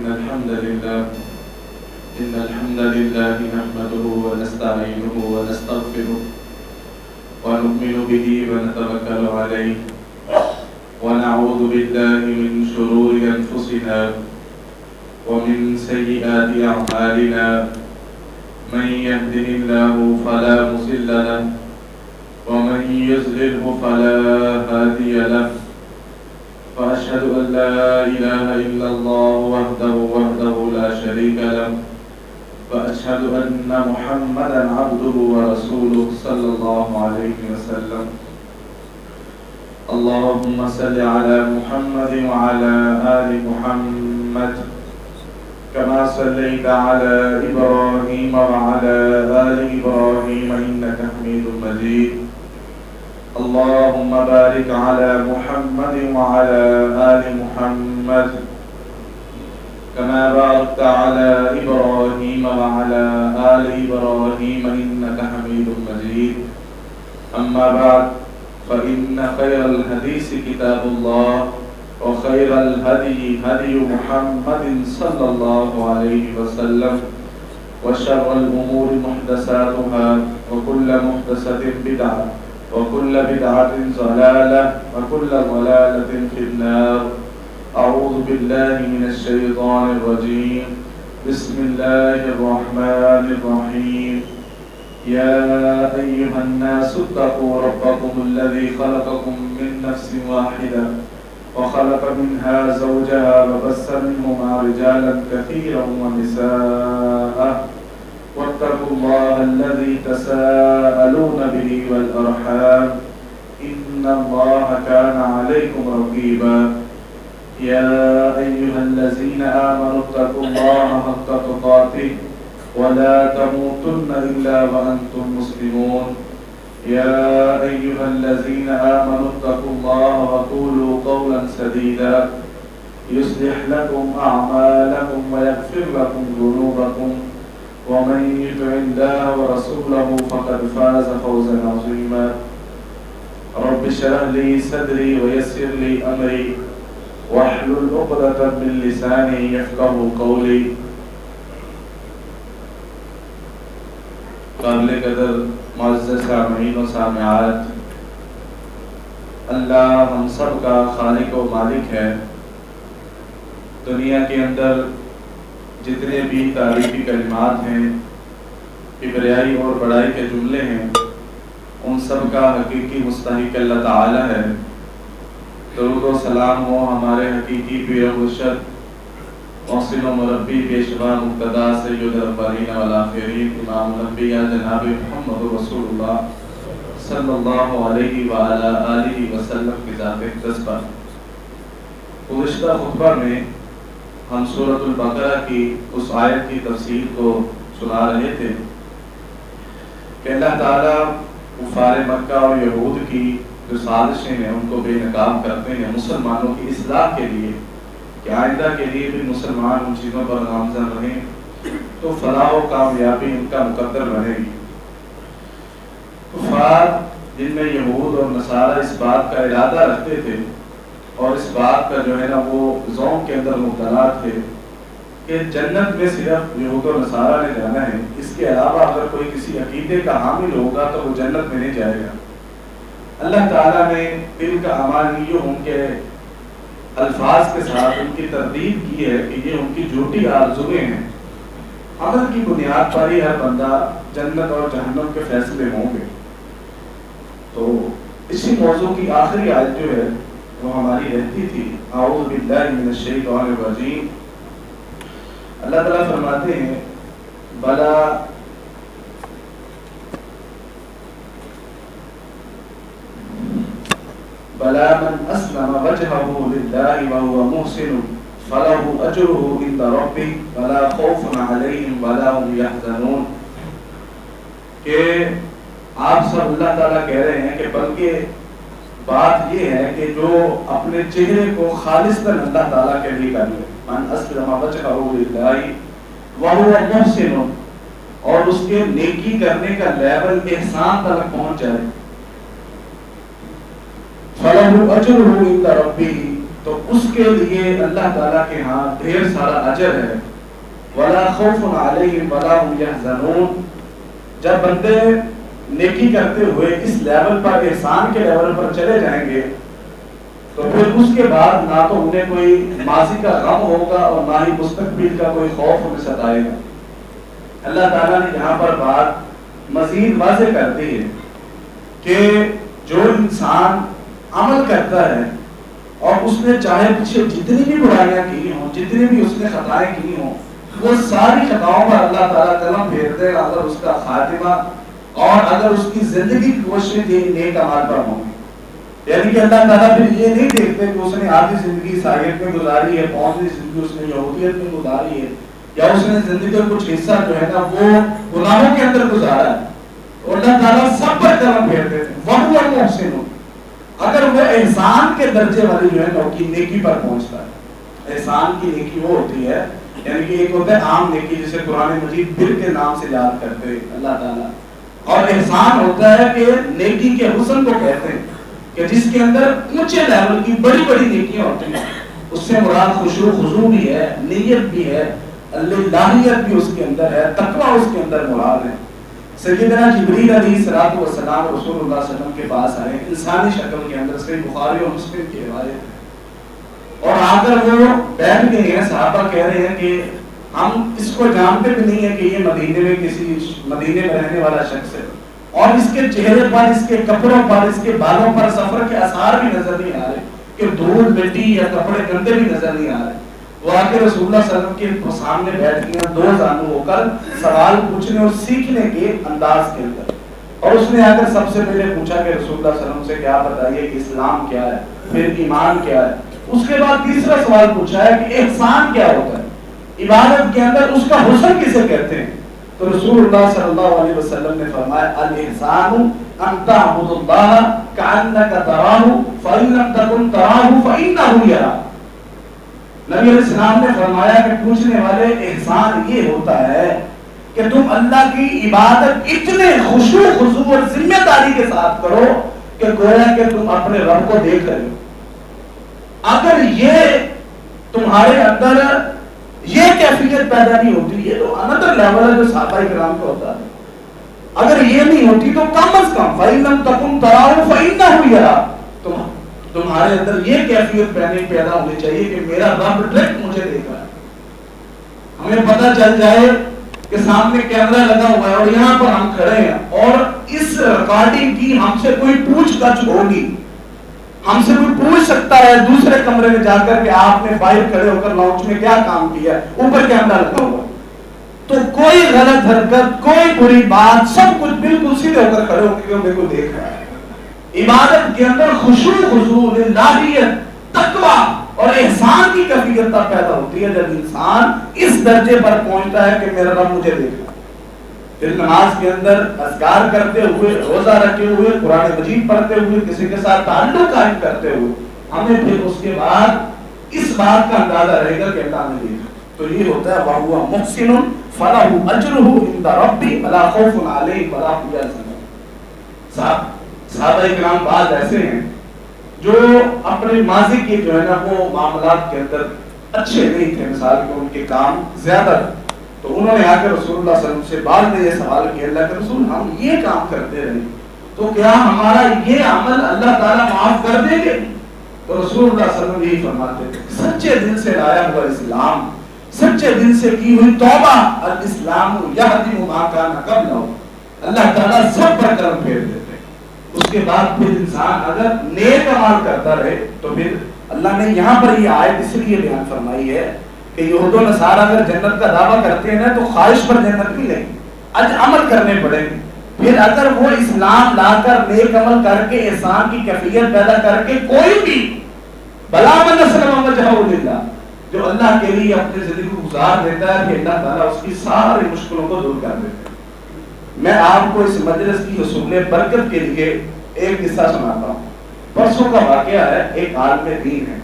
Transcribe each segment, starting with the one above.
إن الحمد لله نحمده ونستعينه ونستغفره ونؤمن به ونتوكل عليه ونعوذ بالله من شرور أنفسنا ومن سيئات أعمالنا من يهده الله فلا مضل له ومن يضلله فلا هادي له وأشهد أن لا إله إلا الله وحده لا شريك له وأشهد أن محمدا عبده ورسوله صلى الله عليه وسلم اللهم صل على محمد وعلى آل محمد كما صليت على إبراهيم وعلى آل إبراهيم إنك حميد مجيد اللهم بارك على محمد وعلى آل محمد كما باركت على إبراهيم وعلى آل إبراهيم إنك حميد مجيد أما بعد فإن خير الحديث كتاب الله وخير الهدي هدي محمد صلى الله عليه وسلم وشر الأمور محدثاتها وكل محدثة بدعة وكل بدعة ضلالة وكل ضلالة في النار أعوذ بالله من الشيطان الرجيم بسم الله الرحمن الرحيم يا أيها الناس اتقوا ربكم الذي خلقكم من نفس واحدة وخلق منها زوجها وبث منهما رجالا كثيرا ونساء واتقوا الله الذي تساءلون به والأرحام إن الله كان عليكم رقيبا يا أيها الذين آمنوا اتقوا الله حق تقاته ولا تموتن إلا وأنتم مسلمون يا أيها الذين آمنوا اتقوا الله وقولوا قولا سديدا يصلح لكم أعمالكم ويغفر لكم ذنوبكم ومن يطع الله ورسوله فقد فاز فوزا عظيما رب اشرح لي صدري ويسر لي أمري واحلل عقدة من لساني يفقهوا قولي قابل قدر معزز سامعین و سامعات، اللہ ہم سب کا خالق و مالک ہے۔ دنیا کے اندر جتنے بھی تعریفی کلمات ہیں، کبریائی اور بڑائی کے جملے ہیں، ان سب کا حقیقی مستحق اللہ تعالی ہے۔ درود و سلام ہو ہمارے حقیقی پیر و مرشد، محسن و مربی، پیشوا مقتدا، سید الاولین والآخرین، امام الانبیاء جناب محمد رسول اللہ صلی اللہ علیہ وآلہ آلہ وسلم کی ذات اقدس پر۔ گزشتہ خطبہ میں ہم سورۃ البقرہ کی اس آیت کی تفسیر کو سنا رہے تھے کہ اللہ تعالیٰ کفار مکہ اور یہود کی جو سازشیں ہیں ان کو بے نقاب کرتے ہیں مسلمانوں کی اصلاح کے لیے، کہ آئندہ کے لیے بھی مسلمان ان چیزوں پر گامزن رہیں تو فلاح و کامیابی ان کا مقدر بنے گی۔ کفار جن میں یہود اور نصارہ اس بات کا ارادہ رکھتے تھے اور اس بات کا جو ہے نا وہ ذوق کے اندر مبتلا تھے کہ جنت میں صرف یہود اور نصارہ نے جانا ہے، اس کے علاوہ اگر کوئی کسی عقیدے کا حامل ہوگا تو وہ جنت میں نہیں جائے گا۔ اللہ تعالیٰ نے دل کا امانیوں ان کے الفاظ کے ساتھ ان کی تردید کی ہے کہ یہ ان کی جھوٹی آرزویں ہیں، عمل کی بنیاد پر ہی ہر بندہ جنت اور جہنم کے فیصلے ہوں گے۔ تو اسی موضوع کی آخری آیت جو ہے وہ ہماری رہتی تھی، اعوذ باللہ من الشیطان الرجیم۔ اللہ تعالیٰ فرماتے ہیں بلا بلا من اسلم وجهه لله وهو محسن فله اجره عند ربه ولا خوف عليهم ولا هم يحزنون۔ کہ آپ سب اللہ تعالیٰ کہہ رہے ہیں کہ بلکہ بات یہ ہے کہ جو اپنے چہرے کو خالصاً اللہ تعالیٰ کے لیے کر لے، من اسلم وجهه لله وهو محسن، اور اس کے نیکی کرنے کا لیول احسان تک پہنچ جائے، فَلَهُ أَجْرُهُ عِنْدَ رَبِّهِ، تو اس کے لیے اللہ تعالیٰ کے ہاں ڈھیر سارا اجر ہے. وَلَا خَوْفٌ عَلَيْهِمْ وَلَا هُمْ يَحْزَنُونَ. جب بندے نیکی کرتے ہوئے اس لیول پر, احسان کے لیول پر چلے جائیں گے تو پھر اس کے بعد نہ تو انہیں کوئی ماضی کا غم ہوگا اور نہ ہی مستقبل کا کوئی خوف انہیں ستائے گا. اللہ تعالیٰ نے یہاں پر بات مزید واضح کر دی ہے کہ جو انسان عمل کرتا ہے اور اس نے چاہے پیچھے جتنی بھی برائیاں کی ہوں, جتنی بھی اس نے خطائیں کی ہوں, وہ ساری خطاؤں پر اللہ تعالیٰ قلم پھیر دے اگر اس کا خاتمہ اور اگر اس کی زندگی کی کوششیں نیک اعمال پر ہوں. یعنی کہ اللہ تعالیٰ پھر یہ نہیں دیکھتے کہ اس نے آدھی زندگی عیسائیت میں گزاری ہے, پوری زندگی اس نے یہودیت میں گزاری ہے, یا اس نے زندگی کا کچھ حصہ جو ہے نا وہ گناہوں کے اندر گزارا ہے. اللہ تعالیٰ سب پر قلم پھیر دیتے ہیں. وَهُوَ الْمُحْسِنُ, اگر وہ احسان کے درجے والی جو ہے نا کی نیکی پر پہنچتا ہے. احسان کی نیکی وہ ہوتی ہے, یعنی کہ ایک ہوتا ہے عام نیکی جسے قرآن مجید بر کے نام سے یاد کرتے ہیں اللہ تعالیٰ, اور احسان ہوتا ہے کہ نیکی کے حسن کو کہتے ہیں کہ جس کے اندر اونچے لیول کی بڑی بڑی نیکیاں ہوتی ہیں. اس سے مراد خشوع خضوع بھی ہے, نیت بھی ہے, اللہیت بھی اس کے اندر ہے, تقویٰ اس کے اندر مراد ہے. سیدنا جبریل علیہ الصلوۃ والسلام رسول اللہ صلی اللہ علیہ وسلم کے پاس آئے انسانی شکل کے اندر, صحیح بخاری اور مسلم کی روایت, اور آ کر وہ بیٹھ گئے ہیں. صحابہ کہہ رہے ہیں کہ ہم اس کو جانتے بھی نہیں ہے کہ یہ مدینے میں کسی مدینے میں رہنے والا شخص ہے, اور اس کے چہرے پر, اس کے کپڑوں پر, اس کے بالوں پر سفر کے آثار بھی نظر نہیں آ رہے, کہ دھول مٹی یا کپڑے گندے بھی نظر نہیں آ رہے. وہ آ کے رسول اللہ صلی اللہ علیہ وسلم کے سامنے بیٹھ گئے دو زانو ہو کر سوال پوچھنے اور سیکھنے کے انداز کے اندر. اور اس نے آ کر سب سے پہلے پوچھا کہ رسول اللہ صلی اللہ علیہ وسلم سے کیا بتائیے کہ اسلام کیا ہے, پھر ایمان کیا ہے. اس کے بعد تیسرا سوال پوچھا ہے کہ احسان کیا ہوتا ہے, عبادت کے اندر اس کا حسن کسے کہتے ہیں. تو رسول اللہ صلی اللہ علیہ وسلم نے فرمایا الاحسان ان تعبد اللہ کأنک تراہ فإن لم تکن تراہ فإنہ یراک. نبی علیہ السلام نے فرمایا کہ پوچھنے والے احسان یہ ہوتا ہے کہ تم اللہ کی عبادت اتنے خشوع خضوع اور ذمہ داری کے ساتھ کرو کہ گویا کہ تم اپنے رب کو دیکھ رہے ہو. اگر یہ تمہارے اندر یہ کیفیت پیدا نہیں ہوتی, یہ تو اندر لیول ہے جو صحابہ کرام کا ہوتا ہے, اگر یہ نہیں ہوتی تو کم از کم فَإِن لَمْ تَكُنْ تَرَاهُ فَإِنَّهُ يَرَاكَ, تمہارے اندر یہ کیفیت پیدا ہونی چاہیے کہ میرا رب ڈائریکٹ مجھے دیکھ رہا ہے. ہمیں پتہ چل جائے کہ سامنے کیمرہ لگا ہوا ہے اور یہاں پر ہم کھڑے ہیں اور اس ریکارڈنگ کی ہم سے کوئی پوچھ گچھ ہوگی, ہم سے کوئی پوچھ سکتا ہے دوسرے کمرے میں جا کر کہ آپ نے باہر کھڑے ہو کر لاؤنج میں کیا کام کیا, اوپر کیمرہ لگا ہوا, تو کوئی غلط حرکت, کوئی بری بات, سب کچھ بالکل سیدھے ہو کر کھڑے ہو کے میرے کو دیکھ رہا ہے. عبادت کے اندر خشوع خضوع, للہیت, تقویٰ اور احسان کی کیفیت تب پیدا ہوتی ہے جب انسان اس درجے پر پہنچتا ہے کہ میرا رب مجھے دیکھ رہا ہے. پھر نماز کے اندر اذکار کرتے ہوئے, روزہ رکھتے ہوئے, قرآن مجید پڑھتے ہوئے, کسی کے ساتھ تعلق قائم کرتے ہوئے ہمیں پھر اس کے بعد اس بات کا اندازہ رہے گا کہ اللہ نے دیکھا. تو یہ ہوتا ہے وَهُوَ مُحْسِنٌ فَلَهُ أَجْرُهُ عِندَ رَبِّهِ وَلَا خَوْفٌ عَلَيْهِمْ وَلَا هُمْ يَحْزَنُونَ. صحابہ کرام بعض ایسے ہیں جو اپنے ماضی کے جو ہے نا وہ معاملات کے اندر اچھے نہیں تھے, مثال کے ان کے کام زیادہ تھے, تو انہوں نے آ کر رسول اللہ صلی اللہ علیہ وسلم سے بعد میں یہ سوال کیا, اللہ کے رسول ہم یہ کام کرتے رہے تو کیا ہمارا یہ عمل اللہ تعالیٰ معاف کر دیں گے؟ تو رسول اللہ صلی اللہ علیہ وسلم یہی فرماتے تھے, سچے دل سے لایا ہوا اسلام, سچے دل سے کی ہوئی توبہ, الاسلام یہدم ما کان قبلہ, اللہ تعالیٰ سب پر کرم پھیر دیتے. اس کے بعد پھر انسان اگر نیک عمل کرتا رہے تو پھر اللہ نے یہاں پر یہ آیت اس لیے بیان فرمائی ہے کہ یہود و نصارہ اگر جنت کا دعویٰ کرتے ہیں نا تو خواہش پر جنت نہیں لیں گے, آج عمل کرنے پڑیں گے. پھر اگر وہ اسلام لا کر نیک عمل کر کے احسان کی کیفیت پیدا کر کے کوئی بھی بلا من اسلم وجہہ للہ, جو اللہ کے لیے اپنی زندگی کو گزار دیتا ہے کہ اللہ تعالیٰ اس کی ساری مشکلوں کو دور کر دیتا ہے. میں آپ کو اس مجلس کی حصول برکت کے لیے ایک قصہ سناتا ہوں. پرسوں کا واقعہ ہے, ایک عالم دین ہے,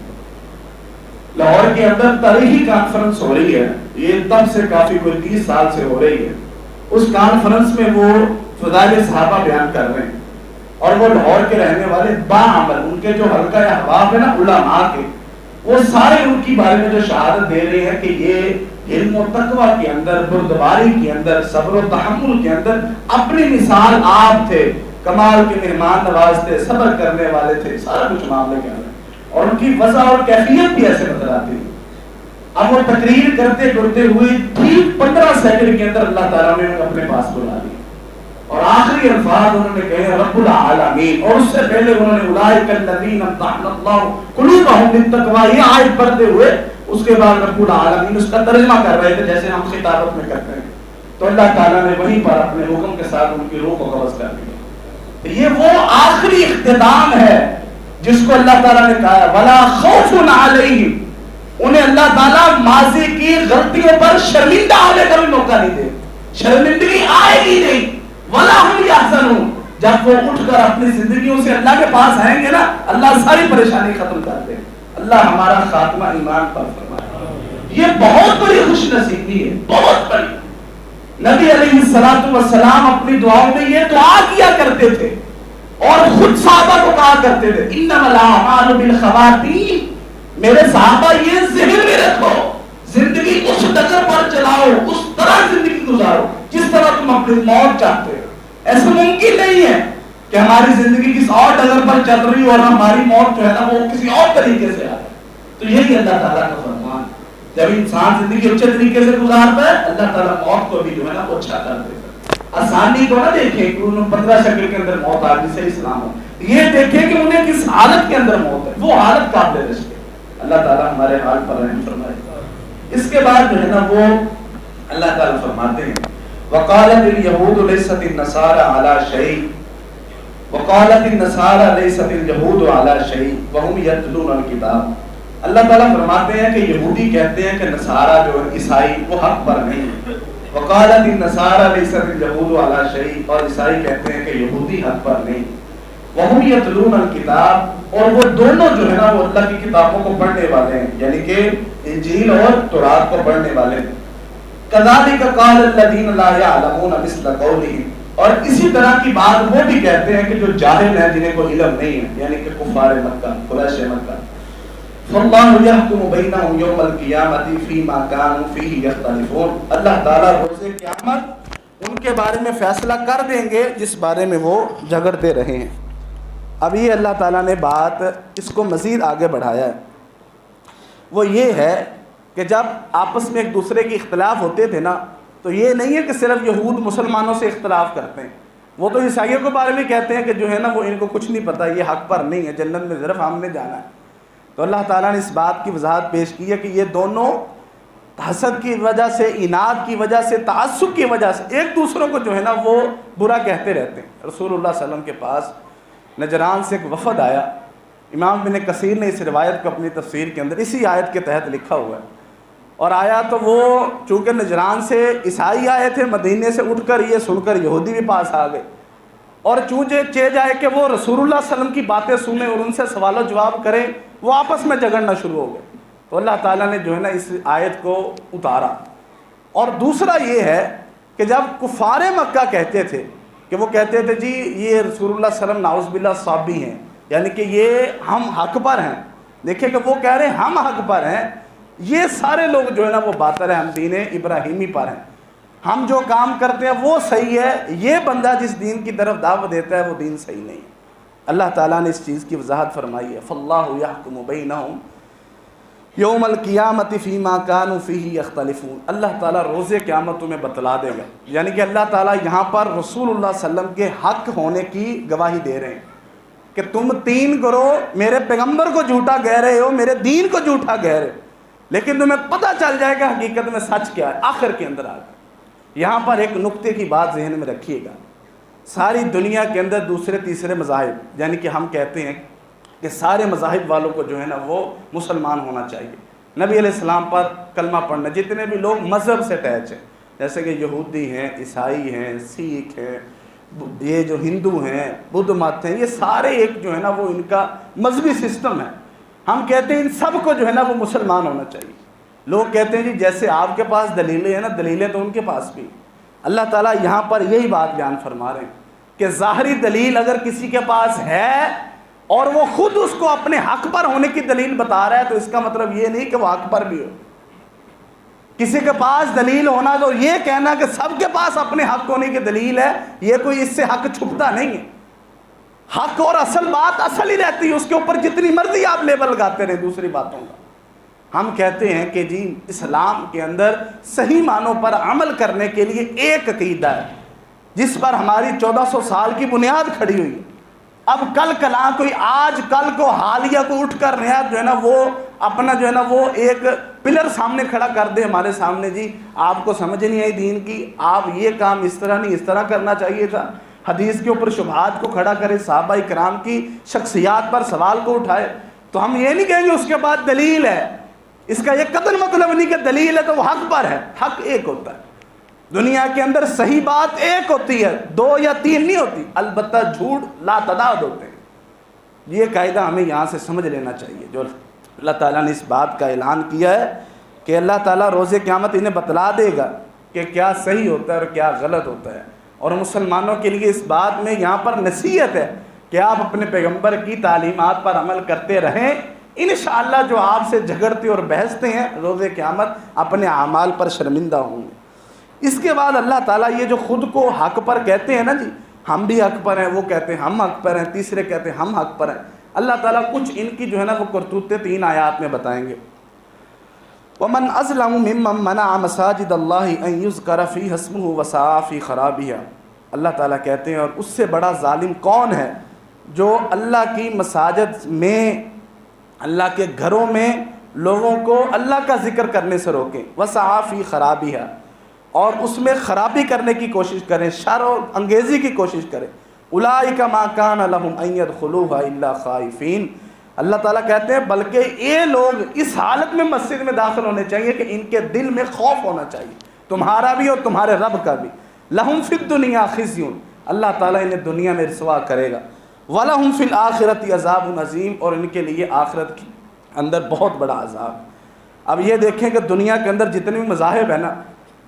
لاہور کے اندر تاریخی کانفرنس ہو رہی ہے, یہ تب سے کافی کوئی 30 سال سے ہو رہی ہے. اس کانفرنس میں وہ فضائل صحابہ بیان کر رہے ہیں اور وہ لاہور کے رہنے والے باعمل, ان کے جو حلقہ احباب ہے نا علماء کے, وہ سارے ان کی بارے میں جو شہادت دے رہے ہیں کہ یہ علم و تقوی کے اندر، بردباری کے اندر، صبر و تحمل کے اندر اپنی مثال آپ تھے، کمال کے مہمان نواز تھے، صبر کرنے والے تھے، سارا کچھ معاملے کے اندر، اور ان کی وجہ اور کیفیت بھی ایسے بتلاتی ہے۔ اب وہ تقریر کرتے کرتے ہوئے ٹھیک 15 سیکنڈ کے اندر اللہ تعالیٰ نے انہیں اپنے پاس بلا لیا، اور آخری الفاظ انہوں نے کہے رب العالمین، اور اس سے پہلے انہوں نے اولئک الذین امتحن اللہ قلوبہم بالتقوی یہ آیت پڑھتے ہوئے اس کے بعد رب العالمین اس کا ترجمہ کر رہے تھے جیسے ہم خطابت میں کرتے ہیں، تو اللہ تعالیٰ نے وہیں پر اپنے حکم کے ساتھ ان کی روح کو قبض کر دیا۔ یہ وہ آخری اختتام ہے جس کو اللہ تعالیٰ نے کہا ولا خوف علیہم، انہیں اللہ تعالیٰ ماضی کی غلطیوں پر شرمندہ ہونے کا بھی موقع نہیں دے، شرمندگی آئے گی نہیں، ولا ہم یحزنون، جب وہ اٹھ کر اپنی زندگیوں سے اللہ کے پاس آئیں گے نا، اللہ ساری پریشانی ختم کر دے۔ اللہ ہمارا خاتمہ ایمان پر فرمائے۔ یہ بہت بڑی خوش نصیبی ہے، بہت بڑی۔ نبی علیہ السلام اپنی دعاؤں میں یہ دعا کیا کرتے تھے اور خود صحابہ کو کہا کرتے تھے انما الاعمال بالخواتیم، میرے صحابہ یہ ذہن میں رکھو، زندگی اس ڈگر پر چلاؤ، اس طرح زندگی گزارو جس طرح تم اپنی موت چاہتے ہو۔ ایسا ممکن نہیں ہے کہ ہماری زندگی کسی اور ڈگر پر چل رہی اور ہماری موت جو ہے نا وہ کسی اور طریقے سے آ رہی۔ تو یہی اللہ تعالیٰ کا فرمان، جب انسان زندگی اچھے طریقے سے گزارتا ہے اللہ تعالیٰ موت کو بھی جو ہے نا وہ اچھا کر دیتا ہے۔ آسانی کو نہ دیکھیں کہ انہوں 15 سیکنڈ کے اندر موت آ گئی، صحیح سلام ہو، یہ دیکھیں کہ انہیں کس حالت کے اندر موت ہے، وہ حالت قابل رشک ہے۔ اللہ تعالیٰ ہمارے حال پر رحم فرمائے۔ اس کے بعد جو ہے نا وہ اللہ تعالیٰ فرماتے ہیں وقالت اليهود ليست النصارى على شيء وقالت النصارى ليست اليهود على شيء وهم يتلون الكتاب۔ اللہ تعالیٰ فرماتے ہیں کہ یہودی کہتے ہیں کہ نصارہ جو عیسائی وہ حق پر نہیں، وقالت النصارى ليست اليهود على شيء، اور عیسائی کہتے ہیں کہ یہودی حق پر نہیں، وهم يتلون الكتاب، اور وہ دونوں جو ہے نا وہ اللہ کی کتابوں کو پڑھنے والے ہیں، یعنی کہ انجیل اور تورات کو پڑھنے والے ہیں۔ کذالک قال الذین لا یعلمون مثل قولہم، اور اسی طرح کی بات وہ بھی کہتے ہیں کہ جو جاہل ہیں، جنہیں کوئی علم نہیں ہے، یعنی کہ کفار مکہ، قریش مکہ۔ فاللہ یحکم بینہم یوم القیامۃ فیما کانوا فیہ یختلفون، اللہ تعالیٰ روز قیامت ان کے بارے میں فیصلہ کر دیں گے جس بارے میں وہ جھگڑتے رہے ہیں۔ اب یہ اللہ تعالیٰ نے بات اس کو مزید آگے بڑھایا ہے، وہ یہ ہے کہ جب آپس میں ایک دوسرے کے اختلاف ہوتے تھے نا، تو یہ نہیں ہے کہ صرف یہود مسلمانوں سے اختلاف کرتے ہیں، وہ تو عیسائیوں کے بارے میں کہتے ہیں کہ جو ہے نا وہ ان کو کچھ نہیں پتہ، یہ حق پر نہیں ہے، جنت میں صرف ہم نے جانا ہے۔ تو اللہ تعالیٰ نے اس بات کی وضاحت پیش کی ہے کہ یہ دونوں حسد کی وجہ سے، اناد کی وجہ سے، تعصب کی وجہ سے ایک دوسروں کو جو ہے نا وہ برا کہتے رہتے ہیں۔ رسول اللہ صلی اللہ علیہ وسلم کے پاس نجران سے ایک وفد آیا، امام ابن کثیر نے اس روایت کو اپنی تفسیر کے اندر اسی آیت کے تحت لکھا ہوا ہے، اور آیا تو وہ چونکہ نجران سے عیسائی آئے تھے، مدینے سے اٹھ کر یہ سن کر یہودی بھی پاس آ گئے، اور چونکہ جائے کہ وہ رسول اللہ صلی اللہ علیہ وسلم کی باتیں سنیں اور ان سے سوال و جواب کریں، وہ آپس میں جھگڑنا شروع ہو گئے۔ تو اللہ تعالیٰ نے جو ہے نا اس آیت کو اتارا۔ اور دوسرا یہ ہے کہ جب کفار مکہ کہتے تھے کہ وہ کہتے تھے جی یہ رسول اللہ صلی اللہ علیہ وسلم نعوذ باللہ صابی ہیں، یعنی کہ یہ ہم حق پر ہیں، دیکھیں کہ وہ کہہ رہے ہیں ہم حق پر ہیں، یہ سارے لوگ جو ہے نا وہ باطل ہیں، ہم دین ابراہیمی پر ہیں، ہم جو کام کرتے ہیں وہ صحیح ہے، یہ بندہ جس دین کی طرف دعوت دیتا ہے وہ دین صحیح نہیں ہے۔ اللہ تعالیٰ نے اس چیز کی وضاحت فرمائی ہے فاللہ یحکم بینہم یوم القیامۃ فیما کانوا فیہ یختلفون، اللہ تعالیٰ روز قیامت تمہیں بتلا دے گا، یعنی کہ اللہ تعالیٰ یہاں پر رسول اللہ صلی اللہ علیہ وسلم کے حق ہونے کی گواہی دے رہے ہیں کہ تم 3 گروہ میرے پیغمبر کو جھوٹا کہہ رہے ہو، میرے دین کو جھوٹا کہہ رہے ہو، لیکن تمہیں پتہ چل جائے گا حقیقت میں سچ کیا ہے آخر کے اندر آ گئے۔ یہاں پر ایک نقطے کی بات ذہن میں رکھیے گا، ساری دنیا کے اندر دوسرے تیسرے مذاہب، یعنی کہ ہم کہتے ہیں کہ سارے مذاہب والوں کو جو ہے نا وہ مسلمان ہونا چاہیے، نبی علیہ السلام پر کلمہ پڑھنا، جتنے بھی لوگ مذہب سے اٹیچ ہیں، جیسے کہ یہودی ہیں، عیسائی ہیں، سکھ ہیں، یہ جو ہندو ہیں، بدھ مت ہیں، یہ سارے ایک جو ہے نا وہ ان کا مذہبی سسٹم ہے، ہم کہتے ہیں ان سب کو جو ہے نا وہ مسلمان ہونا چاہیے۔ لوگ کہتے ہیں جی جیسے آپ کے پاس دلیلیں ہیں نا، دلیلیں تو ان کے پاس بھی۔ اللہ تعالیٰ یہاں پر یہی بات بیان فرما رہے ہیں کہ ظاہری دلیل اگر کسی کے پاس ہے اور وہ خود اس کو اپنے حق پر ہونے کی دلیل بتا رہا ہے، تو اس کا مطلب یہ نہیں کہ وہ حق پر بھی ہو۔ کسی کے پاس دلیل ہونا تو یہ کہنا کہ سب کے پاس اپنے حق ہونے کی دلیل ہے، یہ کوئی اس سے حق چھپتا نہیں ہے۔ حق اور اصل بات اصل ہی رہتی ہے، اس کے اوپر جتنی مرضی آپ لیبل لگاتے رہیں دوسری باتوں کا۔ ہم کہتے ہیں کہ جی اسلام کے اندر صحیح معنوں پر عمل کرنے کے لیے ایک عقیدہ ہے جس پر ہماری 1400 سال کی بنیاد کھڑی ہوئی ہے۔ اب کل کلاں کوئی آج کل کو حالیہ کو اٹھ کر نیا جو ہے نا وہ اپنا جو ہے نا وہ ایک پلر سامنے کھڑا کر دے ہمارے سامنے، جی آپ کو سمجھ نہیں آئی دین کی، آپ یہ کام اس طرح نہیں اس طرح کرنا چاہیے تھا، حدیث کے اوپر شبہات کو کھڑا کرے، صحابہ کرام کی شخصیات پر سوال کو اٹھائے، تو ہم یہ نہیں کہیں گے اس کے بعد دلیل ہے۔ اس کا یہ قطعاً مطلب نہیں کہ دلیل ہے تو وہ حق پر ہے، حق ایک ہوتا ہے۔ دنیا کے اندر صحیح بات ایک ہوتی ہے، 2 یا 3 نہیں ہوتی، البتہ جھوٹ لا تعداد ہوتے ہیں۔ یہ قاعدہ ہمیں یہاں سے سمجھ لینا چاہیے۔ جو اللہ تعالیٰ نے اس بات کا اعلان کیا ہے کہ اللہ تعالیٰ روز قیامت انہیں بتلا دے گا کہ کیا صحیح ہوتا ہے اور کیا غلط ہوتا ہے، اور مسلمانوں کے لیے اس بات میں یہاں پر نصیحت ہے کہ آپ اپنے پیغمبر کی تعلیمات پر عمل کرتے رہیں، انشاءاللہ جو آپ سے جھگڑتے اور بحثتے ہیں روز قیامت اپنے اعمال پر شرمندہ ہوں گے۔ اس کے بعد اللہ تعالیٰ یہ جو خود کو حق پر کہتے ہیں نا جی، ہم بھی حق پر ہیں، وہ کہتے ہیں ہم حق پر ہیں، تیسرے کہتے ہیں ہم حق پر ہیں، اللہ تعالیٰ کچھ ان کی جو ہے نا وہ کرتوتیں 3 آیات میں بتائیں گے۔ وَمَنْ أَظْلَمُ مِمَّنْ مَنَعَ مَسَاجِدَ اللَّهِ أَنْ يُذْكَرَ فِيهَا اسْمُهُ وَسَعَىٰ فِي خَرَابِهَا۔ اللہ تعالیٰ کہتے ہیں اور اس سے بڑا ظالم کون ہے جو اللہ کی مساجد میں، اللہ کے گھروں میں لوگوں کو اللہ کا ذکر کرنے سے روکیں، وَسَعَىٰ فِي خَرَابِهَا، اور اس میں خرابی کرنے کی کوشش کریں، شر اور انگیزی کی کوشش کریں۔ اولئک ما کان لہم ان یدخلوها الا خائفین، اللہ تعالیٰ کہتے ہیں بلکہ یہ لوگ اس حالت میں مسجد میں داخل ہونے چاہیے کہ ان کے دل میں خوف ہونا چاہیے، تمہارا بھی اور تمہارے رب کا بھی۔ لہم فی الدنیا خزی، اللہ تعالیٰ انہیں دنیا میں رسوا کرے گا، ولہم فی الآخرۃ عذاب عظیم، اور ان کے لیے آخرت کے اندر بہت بڑا عذاب۔ اب یہ دیکھیں کہ دنیا کے اندر جتنے بھی مذاہب ہیں نا،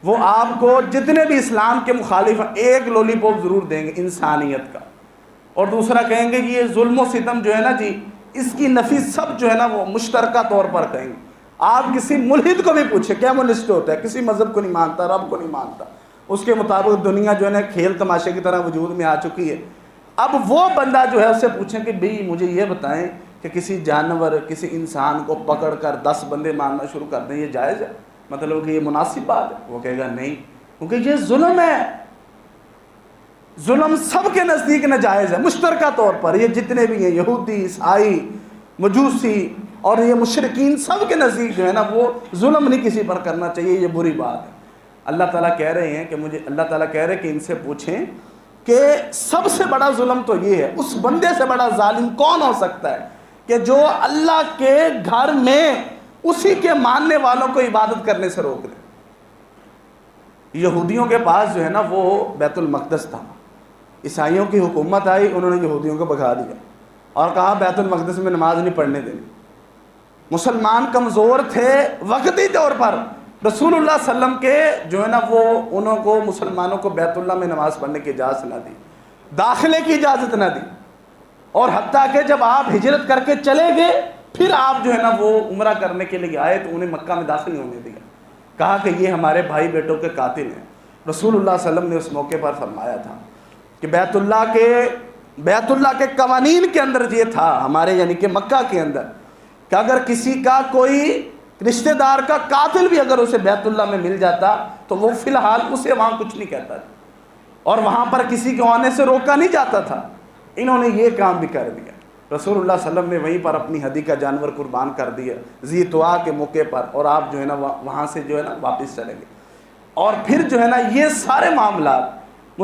وہ آپ کو جتنے بھی اسلام کے مخالف ہیں ایک لولی پاپ ضرور دیں گے انسانیت کا، اور دوسرا کہیں گے کہ یہ ظلم و ستم جو ہے نا جی اس کی نفی سب جو ہے نا وہ مشترکہ طور پر کہیں گے۔ آپ کسی ملحد کو بھی پوچھیں، کیا ملحد ہوتا ہے؟ کسی مذہب کو نہیں مانتا، رب کو نہیں مانتا، اس کے مطابق دنیا جو ہے نا کھیل تماشے کی طرح وجود میں آ چکی ہے۔ اب وہ بندہ جو ہے اس سے پوچھیں کہ بھئی مجھے یہ بتائیں کہ کسی جانور کسی انسان کو پکڑ کر 10 بندے مارنا شروع کر دیں، یہ جائز ہے؟ مطلب کہ یہ مناسب بات ہے؟ وہ کہے گا نہیں، کیونکہ یہ ظلم ہے۔ ظلم سب کے نزدیک ناجائز ہے مشترکہ طور پر، یہ جتنے بھی ہیں یہودی، عیسائی، مجوسی اور یہ مشرکین، سب کے نزدیک جو ہے نا وہ ظلم نہیں کسی پر کرنا چاہیے، یہ بری بات ہے۔ اللہ تعالیٰ کہہ رہے ہیں کہ اللہ تعالیٰ کہہ رہے ہیں کہ ان سے پوچھیں کہ سب سے بڑا ظلم تو یہ ہے، اس بندے سے بڑا ظالم کون ہو سکتا ہے کہ جو اللہ کے گھر میں اسی کے ماننے والوں کو عبادت کرنے سے روک دے۔ یہودیوں کے پاس جو ہے نا وہ بیت المقدس تھا، عیسائیوں کی حکومت آئی، انہوں نے یہودیوں کو بھگا دیا اور کہا بیت المقدس میں نماز نہیں پڑھنے دینی۔ مسلمان کمزور تھے وقتی طور پر، رسول اللہ صلی اللہ علیہ وسلم کے جو ہے نا وہ انہوں کو مسلمانوں کو بیت اللہ میں نماز پڑھنے کی اجازت نہ دی، داخلے کی اجازت نہ دی، اور حتیٰ کہ جب آپ ہجرت کر کے چلے گئے پھر آپ جو ہے نا وہ عمرہ کرنے کے لیے آئے تو انہیں مکہ میں داخل نہیں ہونے دیا، کہا کہ یہ ہمارے بھائی بیٹوں کے قاتل ہیں۔ رسول اللہ صلی اللہ علیہ وسلم نے اس موقع پر فرمایا تھا کہ بیت اللہ کے قوانین کے اندر یہ تھا ہمارے یعنی کہ مکہ کے اندر کہ اگر کسی کا کوئی رشتہ دار کا قاتل بھی اگر اسے بیت اللہ میں مل جاتا تو وہ فی الحال اسے وہاں کچھ نہیں کہتا تھا، اور وہاں پر کسی کے آنے سے روکا نہیں جاتا تھا۔ انہوں نے یہ کام بھی کر دیا، رسول اللہ صلی اللہ علیہ وسلم نے وہیں پر اپنی ہدی کا جانور قربان کر دیا ذی طوا کے موقع پر، اور آپ جو ہے نا وہاں سے جو ہے نا واپس چلیں گے۔ اور پھر جو ہے نا یہ سارے معاملات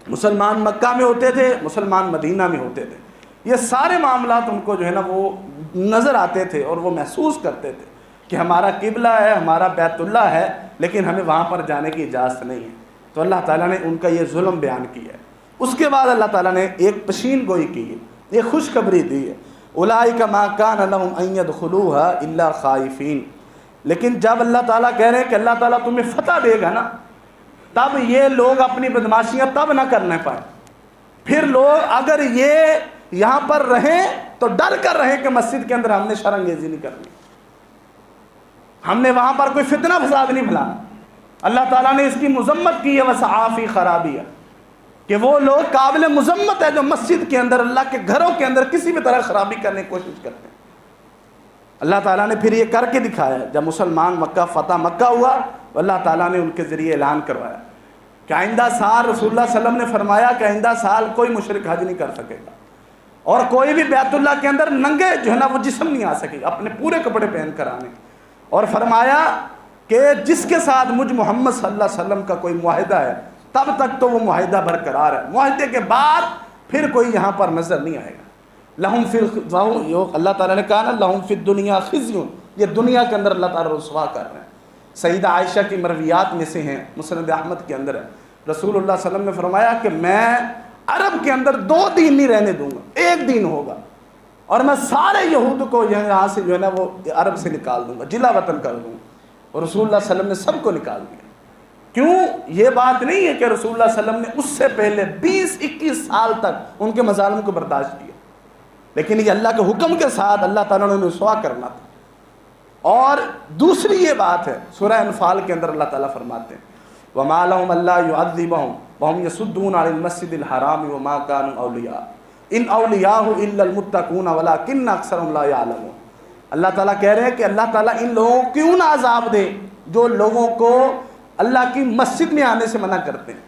مسلمان مکہ میں ہوتے تھے، مسلمان مدینہ میں ہوتے تھے، یہ سارے معاملات ان کو جو ہے نا وہ نظر آتے تھے اور وہ محسوس کرتے تھے کہ ہمارا قبلہ ہے، ہمارا بیت اللہ ہے، لیکن ہمیں وہاں پر جانے کی اجازت نہیں ہے۔ تو اللہ تعالیٰ نے ان کا یہ ظلم بیان کیا ہے۔ اس کے بعد اللہ تعالیٰ نے ایک پشین گوئی کی ہے، ایک خوشخبری دی ہے، اولئک ما کان لہم ان یدخلوها الا خائفین۔ لیکن جب اللہ تعالیٰ کہہ رہے ہیں کہ اللہ تعالیٰ تمہیں فتح دے گا نا، تب یہ لوگ اپنی بدماشیاں تب نہ کرنے پائیں، پھر لوگ اگر یہ یہاں پر رہیں تو ڈر کر رہے کہ مسجد کے اندر ہم نے شر انگیزی نہیں کرنی، ہم نے وہاں پر کوئی فتنہ فساد نہیں پھیلانا۔ اللہ تعالیٰ نے اس کی مذمت کی ہے وسعیٰ فی خرابیہ، کہ وہ لوگ قابل مذمت ہے جو مسجد کے اندر، اللہ کے گھروں کے اندر کسی بھی طرح خرابی کرنے کی کوشش کرتے ہیں۔ اللہ تعالیٰ نے پھر یہ کر کے دکھایا، جب مسلمان مکہ فتح مکہ ہوا، اللہ تعالیٰ نے ان کے ذریعے اعلان کروایا کہ آئندہ سال رسول اللہ صلی اللہ علیہ وسلم نے فرمایا کہ آئندہ سال کوئی مشرک حج نہیں کر سکے گا، اور کوئی بھی بیت اللہ کے اندر ننگے جو ہے نا وہ جسم نہیں آ سکے، اپنے پورے کپڑے پہن کر آنے، اور فرمایا کہ جس کے ساتھ مجھ محمد صلی اللہ علیہ وسلم کا کوئی معاہدہ ہے تب تک تو وہ معاہدہ برقرار ہے، معاہدے کے بعد پھر کوئی یہاں پر نظر نہیں آئے گا۔ لہم فی اللہ تعالیٰ نے کہا نا لہم فی الدنیا خزی، یہ دنیا کے اندر اللہ تعالیٰ رسوا کر رہے ہیں۔ سیدہ عائشہ کی مرویات میں سے ہیں، مسند احمد کے اندر ہے، رسول اللہ صلی اللہ علیہ وسلم نے فرمایا کہ میں عرب کے اندر 2 دن نہیں رہنے دوں گا، 1 دن ہوگا، اور میں سارے یہود کو یہاں سے جو ہے نا وہ عرب سے نکال دوں گا، جلا وطن کر دوں گا۔ اور رسول اللہ صلی اللہ علیہ وسلم نے سب کو نکال دیا۔ کیوں؟ یہ بات نہیں ہے کہ رسول اللہ صلی اللہ علیہ وسلم نے اس سے پہلے 20-21 سال تک ان کے مظالم کو برداشت کیا، لیکن یہ اللہ کے حکم کے ساتھ اللہ تعالیٰ نے رسوا کرنا تھا۔ اور دوسری یہ بات ہے، سورہ انفال کے اندر اللہ تعالیٰ فرماتے ہیں وَمَا لَهُمْ أَلَّا يُعَذِّبَهُمْ وَهُمْ يَصُدُّونَ عَنِ الْمَسْجِدِ الْحَرَامِ وَمَا كَانُوا أَوْلِيَاءَ إِنْ أَوْلِيَاءُهُ إِلَّا الْمُتَّقُونَ وَلَكِنَّ أَكْثَرَهُمْ لَا يَعْلَمُونَ۔ اللہ تعالیٰ کہہ رہے ہیں کہ اللہ تعالیٰ ان لوگوں کو کیوں نہ عذاب دے جو لوگوں کو اللہ کی مسجد میں آنے سے منع کرتے ہیں،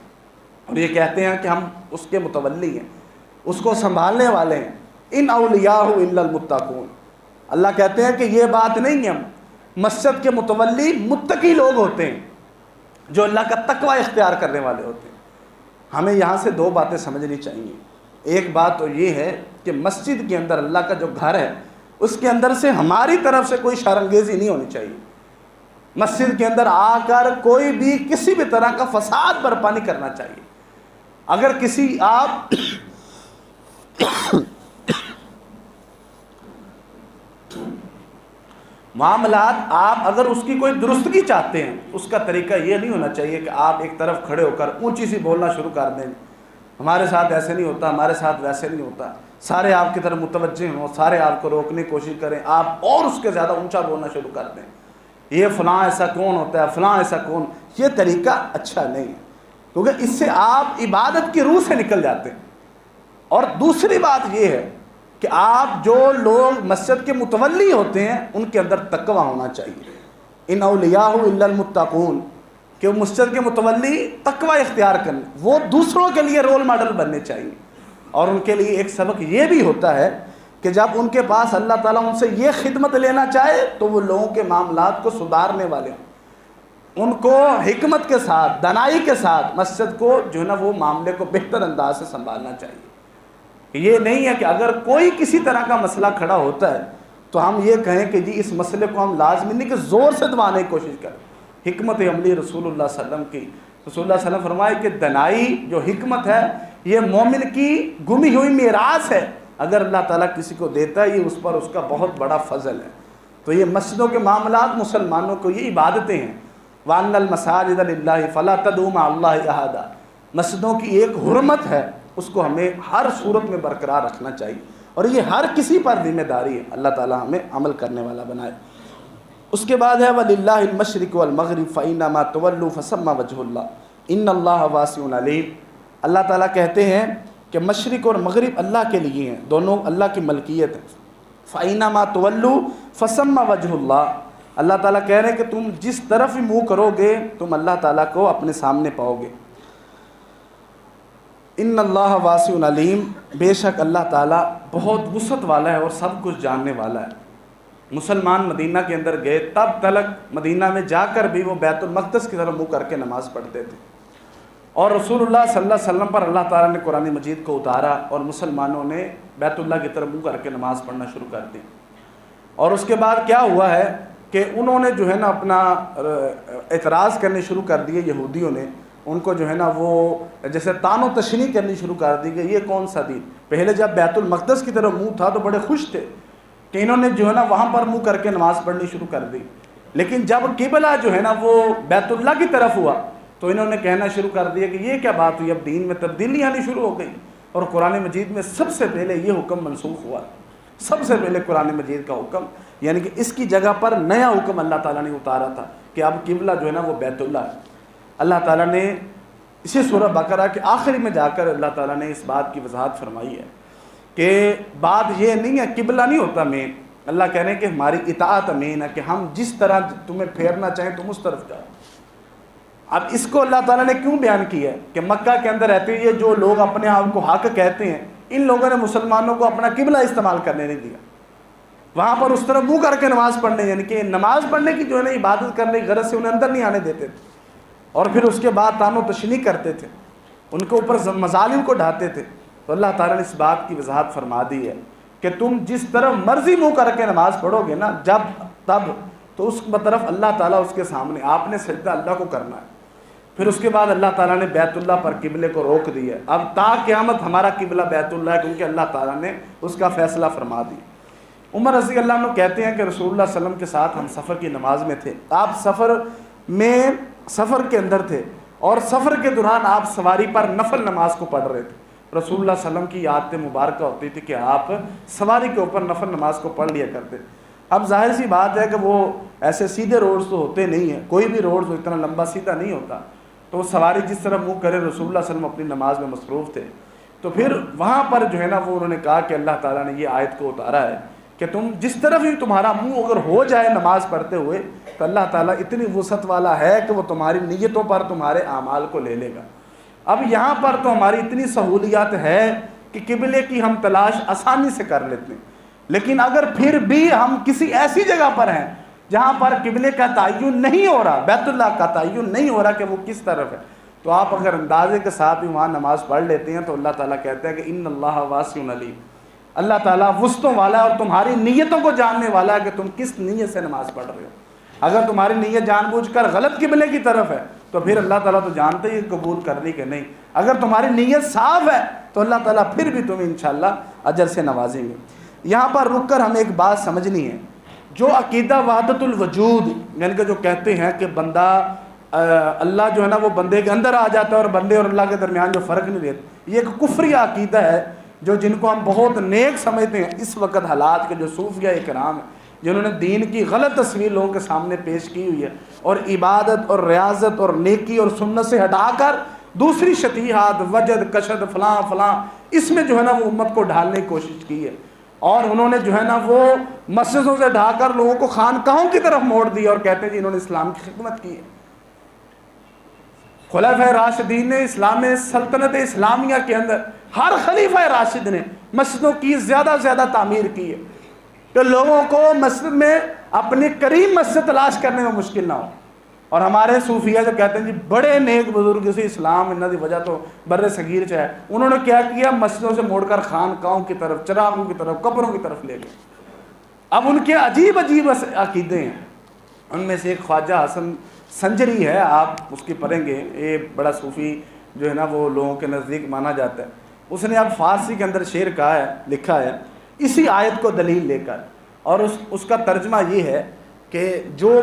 اور یہ کہتے ہیں کہ ہم اس کے متولی ہیں، اس کو سنبھالنے والے ہیں۔ ان اولیاء الا المتقون، اللہ کہتے ہیں کہ یہ بات نہیں ہے، مسجد کے متولی متقی لوگ ہوتے ہیں جو اللہ کا تقوی اختیار کرنے والے ہوتے ہیں۔ ہمیں یہاں سے 2 باتیں سمجھنی چاہیے۔ ایک بات تو یہ ہے کہ مسجد کے اندر اللہ کا جو گھر ہے اس کے اندر سے ہماری طرف سے کوئی شر انگیزی نہیں ہونی چاہیے۔ مسجد کے اندر آ کر کوئی بھی کسی بھی طرح کا فساد برپا نہیں کرنا چاہیے۔ اگر کسی آپ معاملات آپ اگر اس کی کوئی درستگی چاہتے ہیں، اس کا طریقہ یہ نہیں ہونا چاہیے کہ آپ ایک طرف کھڑے ہو کر اونچی سی بولنا شروع کر دیں، ہمارے ساتھ ایسے نہیں ہوتا، ہمارے ساتھ ویسے نہیں ہوتا، سارے آپ کی طرف متوجہ ہوں، سارے آپ کو روکنے کی کوشش کریں، آپ اور اس کے زیادہ اونچا بولنا شروع کر دیں، یہ فلاں ایسا کون ہوتا ہے، فلاں ایسا کون۔ یہ طریقہ اچھا نہیں ہے، کیونکہ اس سے آپ عبادت کی روح سے نکل جاتے ہیں۔ اور دوسری بات یہ ہے کہ آپ جو لوگ مسجد کے متولی ہوتے ہیں ان کے اندر تقوی ہونا چاہیے۔ ان اولیاء الا المتقون، کہ مسجد کے متولی تقوی اختیار کریں، وہ دوسروں کے لیے رول ماڈل بننے چاہیے۔ اور ان کے لیے ایک سبق یہ بھی ہوتا ہے کہ جب ان کے پاس اللہ تعالیٰ ان سے یہ خدمت لینا چاہے تو وہ لوگوں کے معاملات کو سدھارنے والے ہوں، ان کو حکمت کے ساتھ، دانائی کے ساتھ مسجد کو جو ہے نا وہ معاملے کو بہتر انداز سے سنبھالنا چاہیے۔ یہ نہیں ہے کہ اگر کوئی کسی طرح کا مسئلہ کھڑا ہوتا ہے تو ہم یہ کہیں کہ جی اس مسئلے کو ہم لازمی نہیں کہ زور سے دبانے کی کوشش کریں۔ حکمت عملی رسول اللہ صلی اللہ علیہ وسلم کی، رسول اللہ صلی اللہ علیہ وسلم فرمائے کہ دنائی جو حکمت ہے یہ مومن کی گمی ہوئی میراث ہے، اگر اللہ تعالیٰ کسی کو دیتا ہے یہ اس پر اس کا بہت بڑا فضل ہے۔ تو یہ مسجدوں کے معاملات مسلمانوں کو یہ عبادتیں ہیں، وَأَنَّ الْمَسَاجِدَ لِلَّهِ فَلَا تَدْعُوا مَعَ اللَّهِ أَحَدًا، مسجدوں کی ایک حرمت ہے، اس کو ہمیں ہر صورت میں برقرار رکھنا چاہیے، اور یہ ہر کسی پر ذمہ داری ہے، اللہ تعالیٰ ہمیں عمل کرنے والا بنائے۔ اس کے بعد ہے وَلِلَّهِ الْمَشْرِقُ وَالْمَغْرِبُ فَإِنَّمَا تُوَلُّوا فَثَمَّ وَجْهُ اللَّهِ إِنَّ اللَّهَ وَاسِعٌ عَلِيمٌ۔ اللہ تعالیٰ کہتے ہیں کہ مشرق اور مغرب اللہ کے لیے ہیں، دونوں اللہ کی ملکیت ہے۔ فَإِنَّمَا تُوَلُّوا فَثَمَّ وَجْهُ اللَّهِ، اللہ تعالیٰ کہہ رہے ہیں کہ تم جس طرف ہی منہ کرو گے تم اللہ تعالیٰ کو اپنے سامنے پاؤ گے۔ ان اللہ واسع علیم، بے شک اللہ تعالیٰ بہت وسعت والا ہے اور سب کچھ جاننے والا ہے۔ مسلمان مدینہ کے اندر گئے، تب تلک مدینہ میں جا کر بھی وہ بیت المقدس کی طرف منہ کر کے نماز پڑھتے تھے، اور رسول اللہ صلی اللہ علیہ وسلم پر اللہ تعالیٰ نے قرآن مجید کو اتارا اور مسلمانوں نے بیت اللہ کی طرف منہ کر کے نماز پڑھنا شروع کر دی۔ اور اس کے بعد کیا ہوا ہے کہ انہوں نے جو ہے نا اپنا اعتراض کرنے شروع کر دیے، یہودیوں نے ان کو جو ہے نا وہ جیسے تان و تشنیع کرنی شروع کر دی کہ یہ کون سا دین۔ پہلے جب بیت المقدس کی طرف منہ تھا تو بڑے خوش تھے کہ انہوں نے جو ہے نا وہاں پر منہ کر کے نماز پڑھنی شروع کر دی، لیکن جب قبلہ جو ہے نا وہ بیت اللہ کی طرف ہوا تو انہوں نے کہنا شروع کر دیا کہ یہ کیا بات ہوئی، اب دین میں تبدیلی آنی شروع ہو گئی، اور قرآن مجید میں سب سے پہلے یہ حکم منسوخ ہوا سب سے پہلے قرآن مجید کا حکم، یعنی کہ اس کی جگہ پر نیا حکم اللہ تعالیٰ نے اتارا تھا کہ اب قبلہ جو ہے نا وہ بیت اللہ ہے۔ اللہ تعالیٰ نے اسی سورہ بقرہ کے آخری میں جا کر اللہ تعالیٰ نے اس بات کی وضاحت فرمائی ہے کہ بات یہ نہیں ہے، قبلہ نہیں ہوتا مین، اللہ کہہ رہے ہیں کہ ہماری اطاعت مین ہے کہ ہم جس طرح تمہیں پھیرنا چاہیں تم اس طرف جاؤ۔ اب اس کو اللہ تعالیٰ نے کیوں بیان کیا ہے کہ مکہ کے اندر رہتے ہوئے جو لوگ اپنے آپ کو حق کہتے ہیں، ان لوگوں نے مسلمانوں کو اپنا قبلہ استعمال کرنے نہیں دیا، وہاں پر اس طرح منہ کر کے نماز پڑھنے، یعنی کہ نماز پڑھنے کی جو ہے نا عبادت کرنے کی غرض سے انہیں اندر نہیں آنے دیتے تھے، اور پھر اس کے بعد تان و تشنیع کرتے تھے، ان کے اوپر مظالم کو ڈھاتے تھے۔ تو اللہ تعالیٰ نے اس بات کی وضاحت فرما دی ہے کہ تم جس طرح مرضی منہ کر کے نماز پڑھو گے نا جب تب، تو اس طرف اللہ تعالیٰ اس کے سامنے آپ نے سجدہ اللہ کو کرنا ہے۔ پھر اس کے بعد اللہ تعالیٰ نے بیت اللہ پر قبلے کو روک دیا ہے، اب تا قیامت ہمارا قبلہ بیت اللہ ہے، کیونکہ اللہ تعالیٰ نے اس کا فیصلہ فرما دیا۔ عمر رضی اللہ عنہ کہتے ہیں کہ رسول اللہ صلی اللہ علیہ وسلم کے ساتھ ہم سفر کی نماز میں تھے، آپ سفر کے اندر تھے، اور سفر کے دوران آپ سواری پر نفل نماز کو پڑھ رہے تھے۔ رسول اللہ صلی اللہ علیہ وسلم کی عادت مبارکہ ہوتی تھی کہ آپ سواری کے اوپر نفل نماز کو پڑھ لیا کرتے۔ اب ظاہر سی بات ہے کہ وہ ایسے سیدھے روڈز تو ہوتے نہیں ہیں، کوئی بھی روڈز اتنا لمبا سیدھا نہیں ہوتا، تو سواری جس طرح منہ کرے رسول اللہ صلی اللہ علیہ وسلم اپنی نماز میں مصروف تھے۔ تو پھر وہاں پر جو ہے نا وہ انہوں نے کہا کہ اللہ تعالیٰ نے یہ آیت کو اتارا ہے کہ تم جس طرف ہی تمہارا منہ اگر ہو جائے نماز پڑھتے ہوئے تو اللہ تعالیٰ اتنی وسعت والا ہے کہ وہ تمہاری نیتوں پر تمہارے اعمال کو لے لے گا۔ اب یہاں پر تو ہماری اتنی سہولیات ہے کہ قبلے کی ہم تلاش آسانی سے کر لیتے ہیں، لیکن اگر پھر بھی ہم کسی ایسی جگہ پر ہیں جہاں پر قبلے کا تعین نہیں ہو رہا، بیت اللہ کا تعین نہیں ہو رہا کہ وہ کس طرف ہے، تو آپ اگر اندازے کے ساتھ بھی وہاں نماز پڑھ لیتے ہیں تو اللہ تعالیٰ کہتا ہے کہ ان اللہ واسع علیم، اللہ تعالیٰ وسعتوں والا ہے اور تمہاری نیتوں کو جاننے والا ہے کہ تم کس نیت سے نماز پڑھ رہے ہو۔ اگر تمہاری نیت جان بوجھ کر غلط قبلے کی طرف ہے تو پھر اللہ تعالیٰ تو جانتے ہی قبول کرنی کہ نہیں، اگر تمہاری نیت صاف ہے تو اللہ تعالیٰ پھر بھی تمہیں انشاءاللہ اجر سے نوازیں گے۔ یہاں پر رک کر ہمیں ایک بات سمجھنی ہے، جو عقیدہ وحدت الوجود یعنی کہ جو کہتے ہیں کہ بندہ اللہ جو ہے نا وہ بندے کے اندر آ جاتا ہے اور بندے اور اللہ کے درمیان جو فرق نہیں رہتا، یہ ایک کفری عقیدہ ہے جو جن کو ہم بہت نیک سمجھتے ہیں۔ اس وقت حالات کے جو صوفیہ اکرام ہیں جنہوں نے دین کی غلط تصویر لوگوں کے سامنے پیش کی ہوئی ہے اور عبادت اور ریاضت اور نیکی اور سنت سے ہٹا کر دوسری شتیحات وجد کشد فلاں فلاں اس میں جو ہے نا وہ امت کو ڈھالنے کی کوشش کی ہے، اور انہوں نے جو ہے نا وہ مسجدوں سے ڈھا کر لوگوں کو خانقاہوں کی طرف موڑ دیا اور کہتے ہیں کہ انہوں نے اسلام کی خدمت کی ہے۔ خلفائے راشدین نے اسلام سلطنت اسلامیہ کے اندر ہر خلیفہ راشد نے مسجدوں کی زیادہ زیادہ تعمیر کی ہے کہ لوگوں کو مسجد میں اپنی قریب مسجد تلاش کرنے میں مشکل نہ ہو۔ اور ہمارے صوفیہ جو کہتے ہیں جی بڑے نیک بزرگ سے اسلام انہوں کی وجہ تو بر صغیر چاہے، انہوں نے کیا کیا، مسجدوں سے موڑ کر خانقاہوں کی طرف، چراغوں کی طرف، قبروں کی طرف لے گئے۔ اب ان کے عجیب عجیب عقیدے ہیں، ان میں سے ایک خواجہ حسن سنجری ہے، آپ اس کی پڑھیں گے، یہ بڑا صوفی جو ہے نا وہ لوگوں کے نزدیک مانا جاتا ہے۔ اس نے اب فارسی کے اندر شعر کہا ہے، لکھا ہے اسی آیت کو دلیل لے کر، اور اس کا ترجمہ یہ ہے کہ جو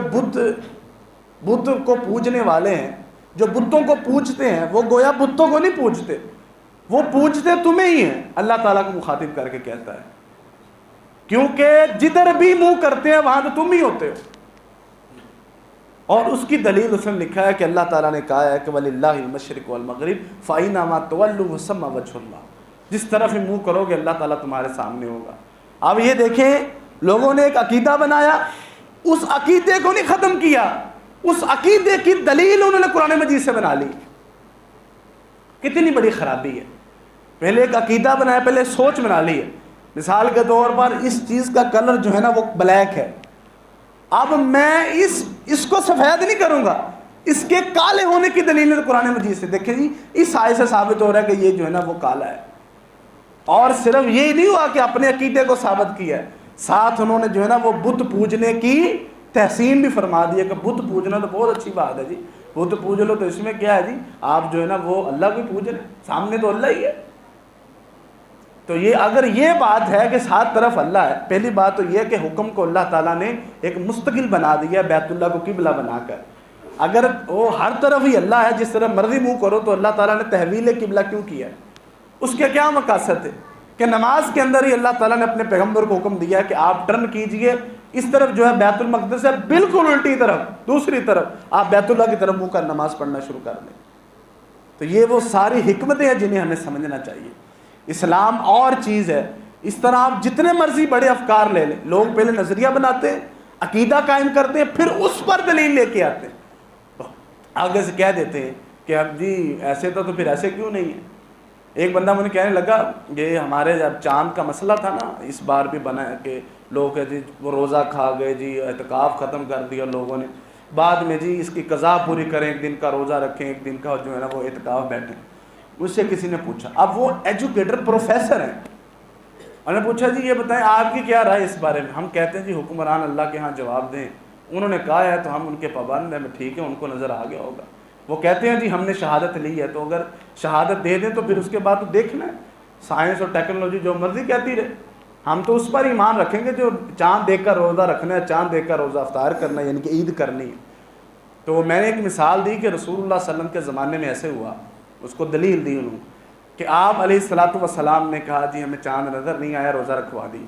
بت کو پوجنے والے ہیں، جو بتوں کو پوجتے ہیں، وہ گویا بتوں کو نہیں پوجتے، وہ پوجتے تمہیں ہی ہیں، اللہ تعالیٰ کو مخاطب کر کے کہتا ہے، کیونکہ جدھر بھی منہ کرتے ہیں وہاں تو تم ہی ہوتے ہو۔ اور اس کی دلیل اس نے لکھا ہے کہ اللہ تعالیٰ نے کہا ہے کہ وَلِلَّهِ الْمَشْرِقُ وَالْمَغْرِبُ فَأَيْنَمَا تُوَلُّوا فَثَمَّ وَجْهُ اللَّهِ، جس طرف ہی منہ کرو گے اللہ تعالیٰ تمہارے سامنے ہوگا۔ اب یہ دیکھیں لوگوں نے ایک عقیدہ بنایا، اس عقیدے کو نہیں ختم کیا، اس عقیدے کی دلیل انہوں نے قرآن مجید سے بنا لی۔ کتنی بڑی خرابی ہے، پہلے ایک عقیدہ بنایا، پہلے سوچ بنا لی ہے۔ مثال کے طور پر اس چیز کا کلر جو ہے نا وہ بلیک ہے، اب میں اس کو سفید نہیں کروں گا، اس کے کالے ہونے کی دلیل ہے قرآن مجید سے۔ دیکھیں جی اس آیت سے ثابت ہو رہا ہے کہ یہ جو ہے نا وہ کالا ہے، اور صرف یہی نہیں ہوا کہ اپنے عقیدے کو ثابت کیا ہے، ساتھ انہوں نے جو ہے نا وہ بت پوجنے کی تحسین بھی فرما دی ہے کہ بت پوجنا تو بہت اچھی بات ہے جی، بت پوج لو تو اس میں کیا ہے جی، آپ جو ہے نا وہ اللہ کو پوج رہے، سامنے تو اللہ ہی ہے۔ تو یہ اگر یہ بات ہے کہ سات طرف اللہ ہے، پہلی بات تو یہ کہ حکم کو اللہ تعالیٰ نے ایک مستقل بنا دیا بیت اللہ کو قبلہ بنا کر۔ اگر وہ ہر طرف ہی اللہ ہے، جس طرح مرضی منہ کرو، تو اللہ تعالیٰ نے تحویل قبلہ کیوں کیا ہے؟ اس کے کیا مقاصد ہے کہ نماز کے اندر ہی اللہ تعالیٰ نے اپنے پیغمبر کو حکم دیا کہ آپ ٹرن کیجئے اس طرف جو ہے بیت المقدس ہے، بالکل الٹی طرف، دوسری طرف آپ بیت اللہ کی طرف منہ کر نماز پڑھنا شروع کر دیں۔ تو یہ وہ ساری حکمتیں ہیں جنہیں ہمیں سمجھنا چاہیے۔ اسلام اور چیز ہے، اس طرح آپ جتنے مرضی بڑے افکار لے لیں، لوگ پہلے نظریہ بناتے ہیں، عقیدہ قائم کرتے ہیں، پھر اس پر دلیل لے کے آتے ہیں، آگے سے کہہ دیتے ہیں کہ اب جی ایسے تو پھر ایسے کیوں نہیں ہے۔ ایک بندہ مجھے کہنے لگا یہ ہمارے جب چاند کا مسئلہ تھا نا، اس بار بھی بنا ہے کہ لوگ جی وہ روزہ کھا گئے، جی اعتکاف ختم کر دیا لوگوں نے، بعد میں جی اس کی قضا پوری کریں، ایک دن کا روزہ رکھیں، ایک دن کا جو ہے نا وہ اعتکاف بیٹھیں۔ مجھ سے کسی نے پوچھا، اب وہ ایجوکیٹر پروفیسر ہیں، انہوں نے پوچھا جی یہ بتائیں آپ کی کیا رائے اس بارے میں؟ ہم کہتے ہیں جی حکمران اللہ کے ہاں جواب دیں، انہوں نے کہا ہے تو ہم ان کے پابند ہیں، ٹھیک ہے ان کو نظر آ گیا ہوگا۔ وہ کہتے ہیں جی ہم نے شہادت لی ہے، تو اگر شہادت دے دیں تو پھر اس کے بعد تو دیکھنا ہے، سائنس اور ٹیکنالوجی جو مرضی کہتی رہے، ہم تو اس پر ایمان رکھیں گے جو چاند دیکھ کر روزہ رکھنا ہے، چاند دیکھ کر روزہ افطار کرنا ہے، یعنی کہ عید کرنی ہے۔ تو میں نے ایک مثال دی کہ رسول اللہ صلی اللہ علیہ وسلم کے زمانے میں ایسے ہوا، اس کو دلیل دی انہوں کہ آپ علیہ الصلوۃ والسلام نے کہا جی ہمیں چاند نظر نہیں آیا، روزہ رکھوا دی۔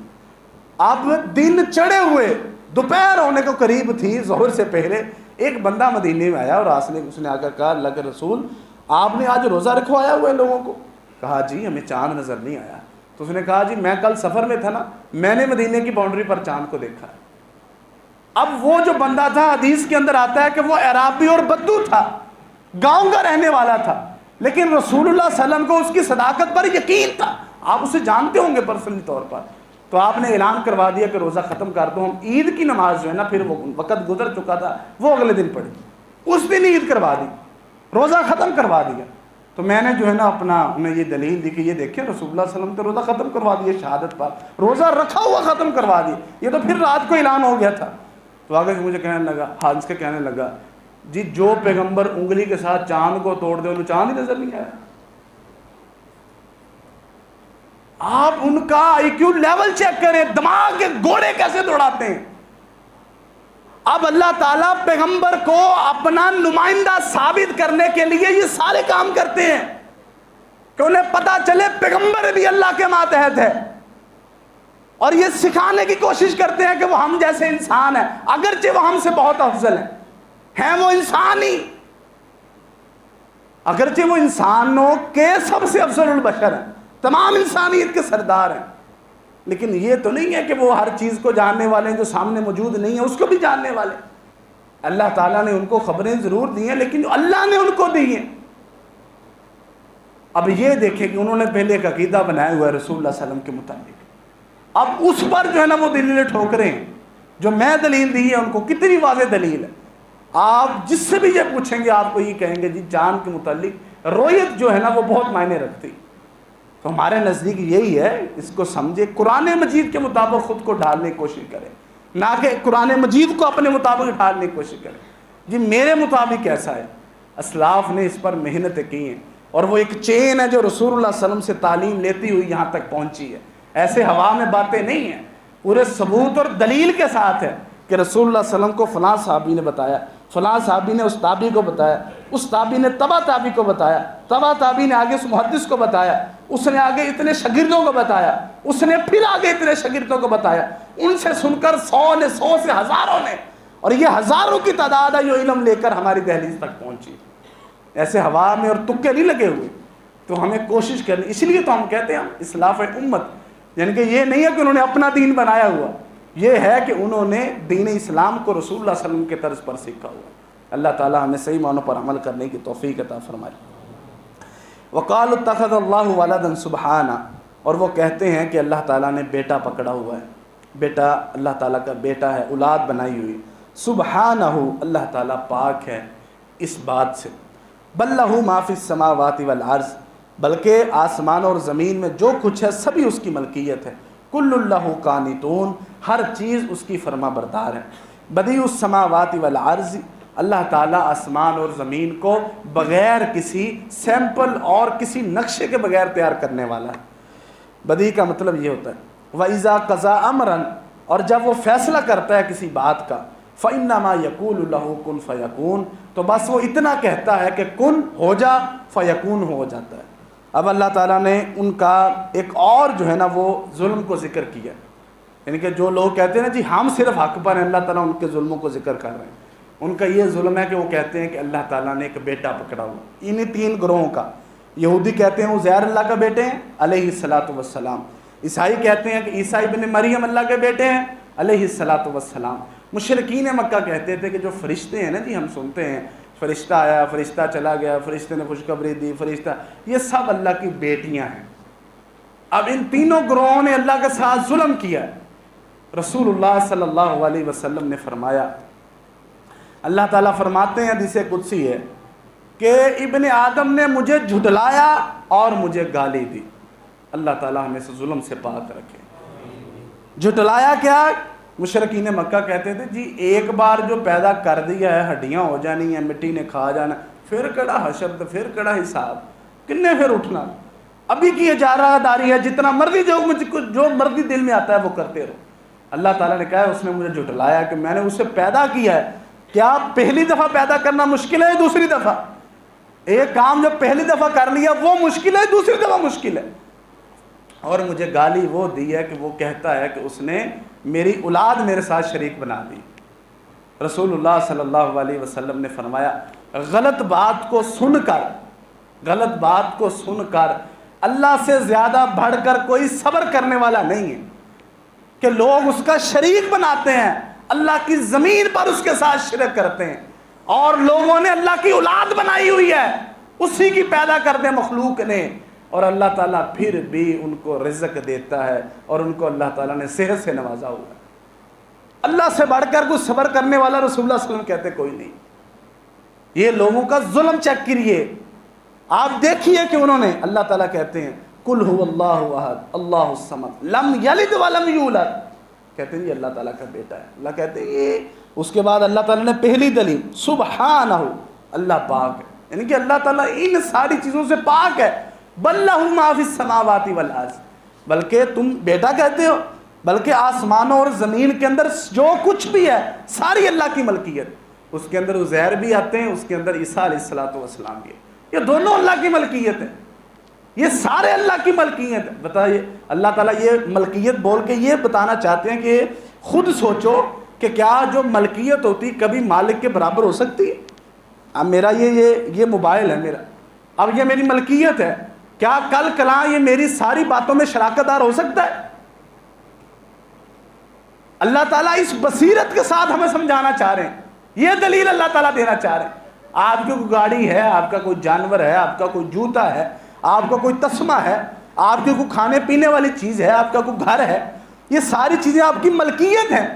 اب دن چڑھے ہوئے، دوپہر ہونے کو قریب تھی، ظہر سے پہلے ایک بندہ مدینے میں آیا اور اس نے آ کر کہا اللہ کے رسول آپ نے آج روزہ رکھوایا ہوا ہے لوگوں کو؟ کہا جی ہمیں چاند نظر نہیں آیا۔ تو اس نے کہا جی میں کل سفر میں تھا نا، میں نے مدینے کی باؤنڈری پر چاند کو دیکھا ہے۔ اب وہ جو بندہ تھا، حدیث کے اندر آتا ہے کہ وہ عرابی اور بدو تھا، گاؤں کا رہنے والا تھا، لیکن رسول اللہ صلی اللہ علیہ وسلم کو اس کی صداقت پر یقین تھا، آپ اسے جانتے ہوں گے پرسنلی طور پر۔ تو آپ نے اعلان کروا دیا کہ روزہ ختم کر دو، ہم عید کی نماز جو ہے نا، پھر وہ وقت گزر چکا تھا، وہ اگلے دن پڑھی، اس دن عید کروا دی، روزہ ختم کروا دیا۔ تو میں نے جو ہے نا اپنا انہیں یہ دلیل دی کہ یہ دیکھیں رسول اللہ صلی اللہ علیہ وسلم نے روزہ ختم کروا دیا، شہادت پر روزہ رکھا ہوا ختم کروا دیا، یہ تو پھر رات کو اعلان ہو گیا تھا۔ تو آگے سے مجھے کہنے لگا، ہنس کے کہنے لگا جی جو پیغمبر انگلی کے ساتھ چاند کو توڑ دے انہیں چاند ہی نظر نہیں آیا۔ آپ ان کا آئی کیو لیول چیک کریں، دماغ کے گھوڑے کیسے دوڑاتے ہیں۔ اب اللہ تعالیٰ پیغمبر کو اپنا نمائندہ ثابت کرنے کے لیے یہ سارے کام کرتے ہیں کہ انہیں پتا چلے پیغمبر بھی اللہ کے ماتحت ہے، اور یہ سکھانے کی کوشش کرتے ہیں کہ وہ ہم جیسے انسان ہیں، اگرچہ وہ ہم سے بہت افضل ہیں وہ انسان ہی، اگرچہ وہ انسانوں کے سب سے افضل البشر ہیں، تمام انسانیت کے سردار ہیں، لیکن یہ تو نہیں ہے کہ وہ ہر چیز کو جاننے والے ہیں، جو سامنے موجود نہیں ہے اس کو بھی جاننے والے۔ اللہ تعالیٰ نے ان کو خبریں ضرور دی ہیں، لیکن جو اللہ نے ان کو دی ہیں۔ اب یہ دیکھیں کہ انہوں نے پہلے ایک عقیدہ بنایا ہوا ہے رسول اللہ صلی اللہ علیہ وسلم کے مطابق، اب اس پر جو ہے نا وہ دلیلیں ٹھوکریں ہیں، جو میں دلیل دی ہے ان کو کتنی واضح دلیل ہے۔ آپ جس سے بھی یہ پوچھیں گے آپ کو یہ کہیں گے جی چاند کے متعلق رویت جو ہے نا وہ بہت معنی رکھتی۔ تو ہمارے نزدیک یہی ہے، اس کو سمجھے، قرآن مجید کے مطابق خود کو ڈھالنے کی کوشش کرے، نہ کہ قرآن مجید کو اپنے مطابق ڈھالنے کی کوشش کرے۔ جی میرے مطابق ایسا ہے، اسلاف نے اس پر محنتیں کی ہیں، اور وہ ایک چین ہے جو رسول اللہ صلی اللہ علیہ وسلم سے تعلیم لیتی ہوئی یہاں تک پہنچی ہے۔ ایسے ہوا میں باتیں نہیں ہیں، پورے ثبوت اور دلیل کے ساتھ ہے کہ رسول اللہ صلی اللہ علیہ وسلم کو فلاں صحابی نے بتایا، فلاں صحابی نے اس تابعی کو بتایا، اس تابعی نے تبع تابعی کو بتایا، تبع تابعی نے آگے اس محدث کو بتایا، اس نے آگے اتنے شاگردوں کو بتایا، اس نے پھر آگے اتنے شاگردوں کو بتایا، ان سے سن کر 100 نے، 100 سے ہزاروں نے، اور یہ ہزاروں کی تعداد ہے جو علم لے کر ہماری دہلیز تک پہنچی۔ ایسے ہوا میں اور تکے نہیں لگے ہوئے، تو ہمیں کوشش کرنی، اس لیے تو ہم کہتے ہیں ہم اسلاف امت، یعنی کہ یہ نہیں ہے کہ انہوں نے اپنا دین بنایا ہوا، یہ ہے کہ انہوں نے دین اسلام کو رسول اللہ صلی اللہ علیہ وسلم کے طرز پر سیکھا ہوا۔ اللہ تعالیٰ ہمیں صحیح معنوں پر عمل کرنے کی توفیق عطا فرمائے۔ وقالوا اتخذ اللہ ولدا سبحانہ، اور وہ کہتے ہیں کہ اللہ تعالیٰ نے بیٹا پکڑا ہوا ہے، بیٹا اللہ تعالیٰ کا بیٹا ہے، اولاد بنائی ہوئی۔ سبحانہ، اللہ تعالیٰ پاک ہے اس بات سے۔ بل لہ ما فی السماوات والارض، بلکہ آسمان اور زمین میں جو کچھ ہے سبھی اس کی ملکیت ہے۔ کل لہ قانتون، ہر چیز اس کی فرما بردار ہے۔ بدیع السماوات والارض، اللہ تعالیٰ آسمان اور زمین کو بغیر کسی سیمپل اور کسی نقشے کے بغیر تیار کرنے والا ہے۔ بدیع کا مطلب یہ ہوتا ہے وَإِذَا قَضَىٰ أَمْرًا، اور جب وہ فیصلہ کرتا ہے کسی بات کا، فَإِنَّمَا يَقُولُ لَهُ كُن فَيَكُونُ، تو بس وہ اتنا کہتا ہے کہ کن ہو جا، فیکون ہو جاتا ہے۔ اب اللہ تعالیٰ نے ان کا ایک اور جو ہے نا وہ ظلم کو ذکر کیا، یعنی کہ جو لوگ کہتے ہیں نا جی ہم صرف حق پر ہیں، اللہ تعالیٰ ان کے ظلموں کو ذکر کر رہے ہیں۔ ان کا یہ ظلم ہے کہ وہ کہتے ہیں کہ اللہ تعالیٰ نے ایک بیٹا پکڑا ہوا، انہی تین گروہوں کا۔ یہودی کہتے ہیں عزیر اللہ کا بیٹے ہیں علیہ الصلاۃ والسلام، عیسائی کہتے ہیں کہ عیسیٰ ابن مریم اللہ کے بیٹے ہیں علیہ الصلاۃ والسلام۔ مشرکین مکہ کہتے تھے کہ جو فرشتے ہیں نا جی ہم سنتے ہیں فرشتہ آیا، فرشتہ چلا گیا، فرشتے نے خوشخبری دی، فرشتہ، یہ سب اللہ کی بیٹیاں ہیں۔ اب ان تینوں گروہوں نے اللہ کے ساتھ ظلم کیا۔ رسول اللہ صلی اللہ علیہ وسلم نے فرمایا، اللہ تعالیٰ فرماتے ہیں حدیث قدسی ہے کہ ابن آدم نے مجھے جھٹلایا اور مجھے گالی دی۔ اللہ تعالیٰ ہمیں سے ظلم سے پاک رکھے۔ جھٹلایا کیا؟ مشرکین مکہ کہتے تھے جی ایک بار جو پیدا کر دیا ہے ہڈیاں ہو جانی ہیں، مٹی نے کھا جانا، پھر کڑا حشر، پھر کڑا حساب، کنے پھر اٹھنا، ابھی کی اجارہ داری ہے، جتنا مرضی جو مرضی دل میں آتا ہے وہ کرتے رہو۔ اللہ تعالیٰ نے کہا ہے اس نے مجھے جھٹلایا کہ میں نے اسے پیدا کیا ہے۔ کیا پہلی دفعہ پیدا کرنا مشکل ہے دوسری دفعہ؟ ایک کام جو پہلی دفعہ کر لیا وہ مشکل ہے، دوسری دفعہ مشکل ہے۔ اور مجھے گالی وہ دی ہے کہ وہ کہتا ہے کہ اس نے میری اولاد میرے ساتھ شریک بنا دی۔ رسول اللہ صلی اللہ علیہ وسلم نے فرمایا غلط بات کو سن کر اللہ سے زیادہ بڑھ کر کوئی صبر کرنے والا نہیں ہے، کہ لوگ اس کا شریک بناتے ہیں، اللہ کی زمین پر اس کے ساتھ شرک کرتے ہیں، اور لوگوں نے اللہ کی اولاد بنائی ہوئی ہے، اسی کی پیدا کر دے مخلوق نے، اور اللہ تعالیٰ پھر بھی ان کو رزق دیتا ہے اور ان کو اللہ تعالیٰ نے صحت سے نوازا ہوا ہے۔ اللہ سے بڑھ کر کوئی صبر کرنے والا رسول اللہ صلی اللہ علیہ وسلم کہتے کوئی نہیں۔ یہ لوگوں کا ظلم چیک کریے، آپ دیکھیے کہ انہوں نے، اللہ تعالیٰ کہتے ہیں قل هو اللہ احد اللہ الصمد لم یلد ولم یولد، کہتے ہیں یہ اللہ تعالیٰ کا بیٹا ہے۔ اللہ کہتے ہیں یہ، اس کے بعد اللہ تعالیٰ نے پہلی دلیل سبحانہ، اللہ پاک ہے، یعنی کہ اللہ تعالیٰ ان ساری چیزوں سے پاک ہے۔ بل لہ ما فی السماوات والارض، بلکہ تم بیٹا کہتے ہو، بلکہ آسمانوں اور زمین کے اندر جو کچھ بھی ہے ساری اللہ کی ملکیت، اس کے اندر عزیر بھی آتے ہیں، اس کے اندر عیسیٰ علیہ الصلوۃ والسلام بھی ہے، یہ دونوں اللہ کی ملکیت ہے، یہ سارے اللہ کی ملکیت ہے۔ بتائیے اللہ تعالیٰ یہ ملکیت بول کے یہ بتانا چاہتے ہیں کہ خود سوچو کہ کیا جو ملکیت ہوتی کبھی مالک کے برابر ہو سکتی ہے؟ اب میرا یہ موبائل ہے میرا، اب یہ میری ملکیت ہے، کیا کل کلاں یہ میری ساری باتوں میں شراکت دار ہو سکتا ہے؟ اللہ تعالیٰ اس بصیرت کے ساتھ ہمیں سمجھانا چاہ رہے ہیں، یہ دلیل اللہ تعالیٰ دینا چاہ رہے ہیں۔ آپ کی کوئی گاڑی ہے، آپ کا کوئی جانور ہے، آپ کا کوئی جوتا ہے، آپ کا کوئی تسمہ ہے، آپ کی کوئی کھانے پینے والی چیز ہے، آپ کا کوئی گھر ہے، یہ ساری چیزیں آپ کی ملکیت ہیں۔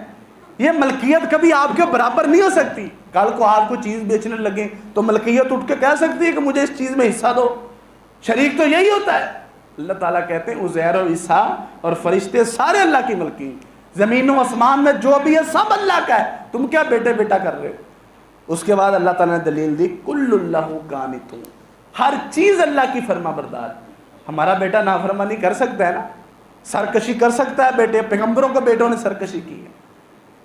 یہ ملکیت کبھی آپ کے برابر نہیں ہو سکتی۔ کل کو آپ کو چیز بیچنے لگیں تو ملکیت اٹھ کے کہہ سکتی ہے کہ مجھے اس چیز میں حصہ دو، شریک تو یہی ہوتا ہے۔ اللہ تعالیٰ کہتے ہیں عزیر و عیسیٰ اور فرشتے سارے اللہ کی ملکیت، زمین و آسمان میں جو بھی ہے سب اللہ کا ہے، تم کیا بیٹے بیٹا کر رہے ہو؟ اس کے بعد اللہ تعالیٰ نے دلیل دی کل اللہ قانتون، ہر چیز اللہ کی فرما بردار۔ ہمارا بیٹا نافرمانی کر سکتا ہے نا، سرکشی کر سکتا ہے، بیٹے پیغمبروں کے بیٹوں نے سرکشی کی ہے،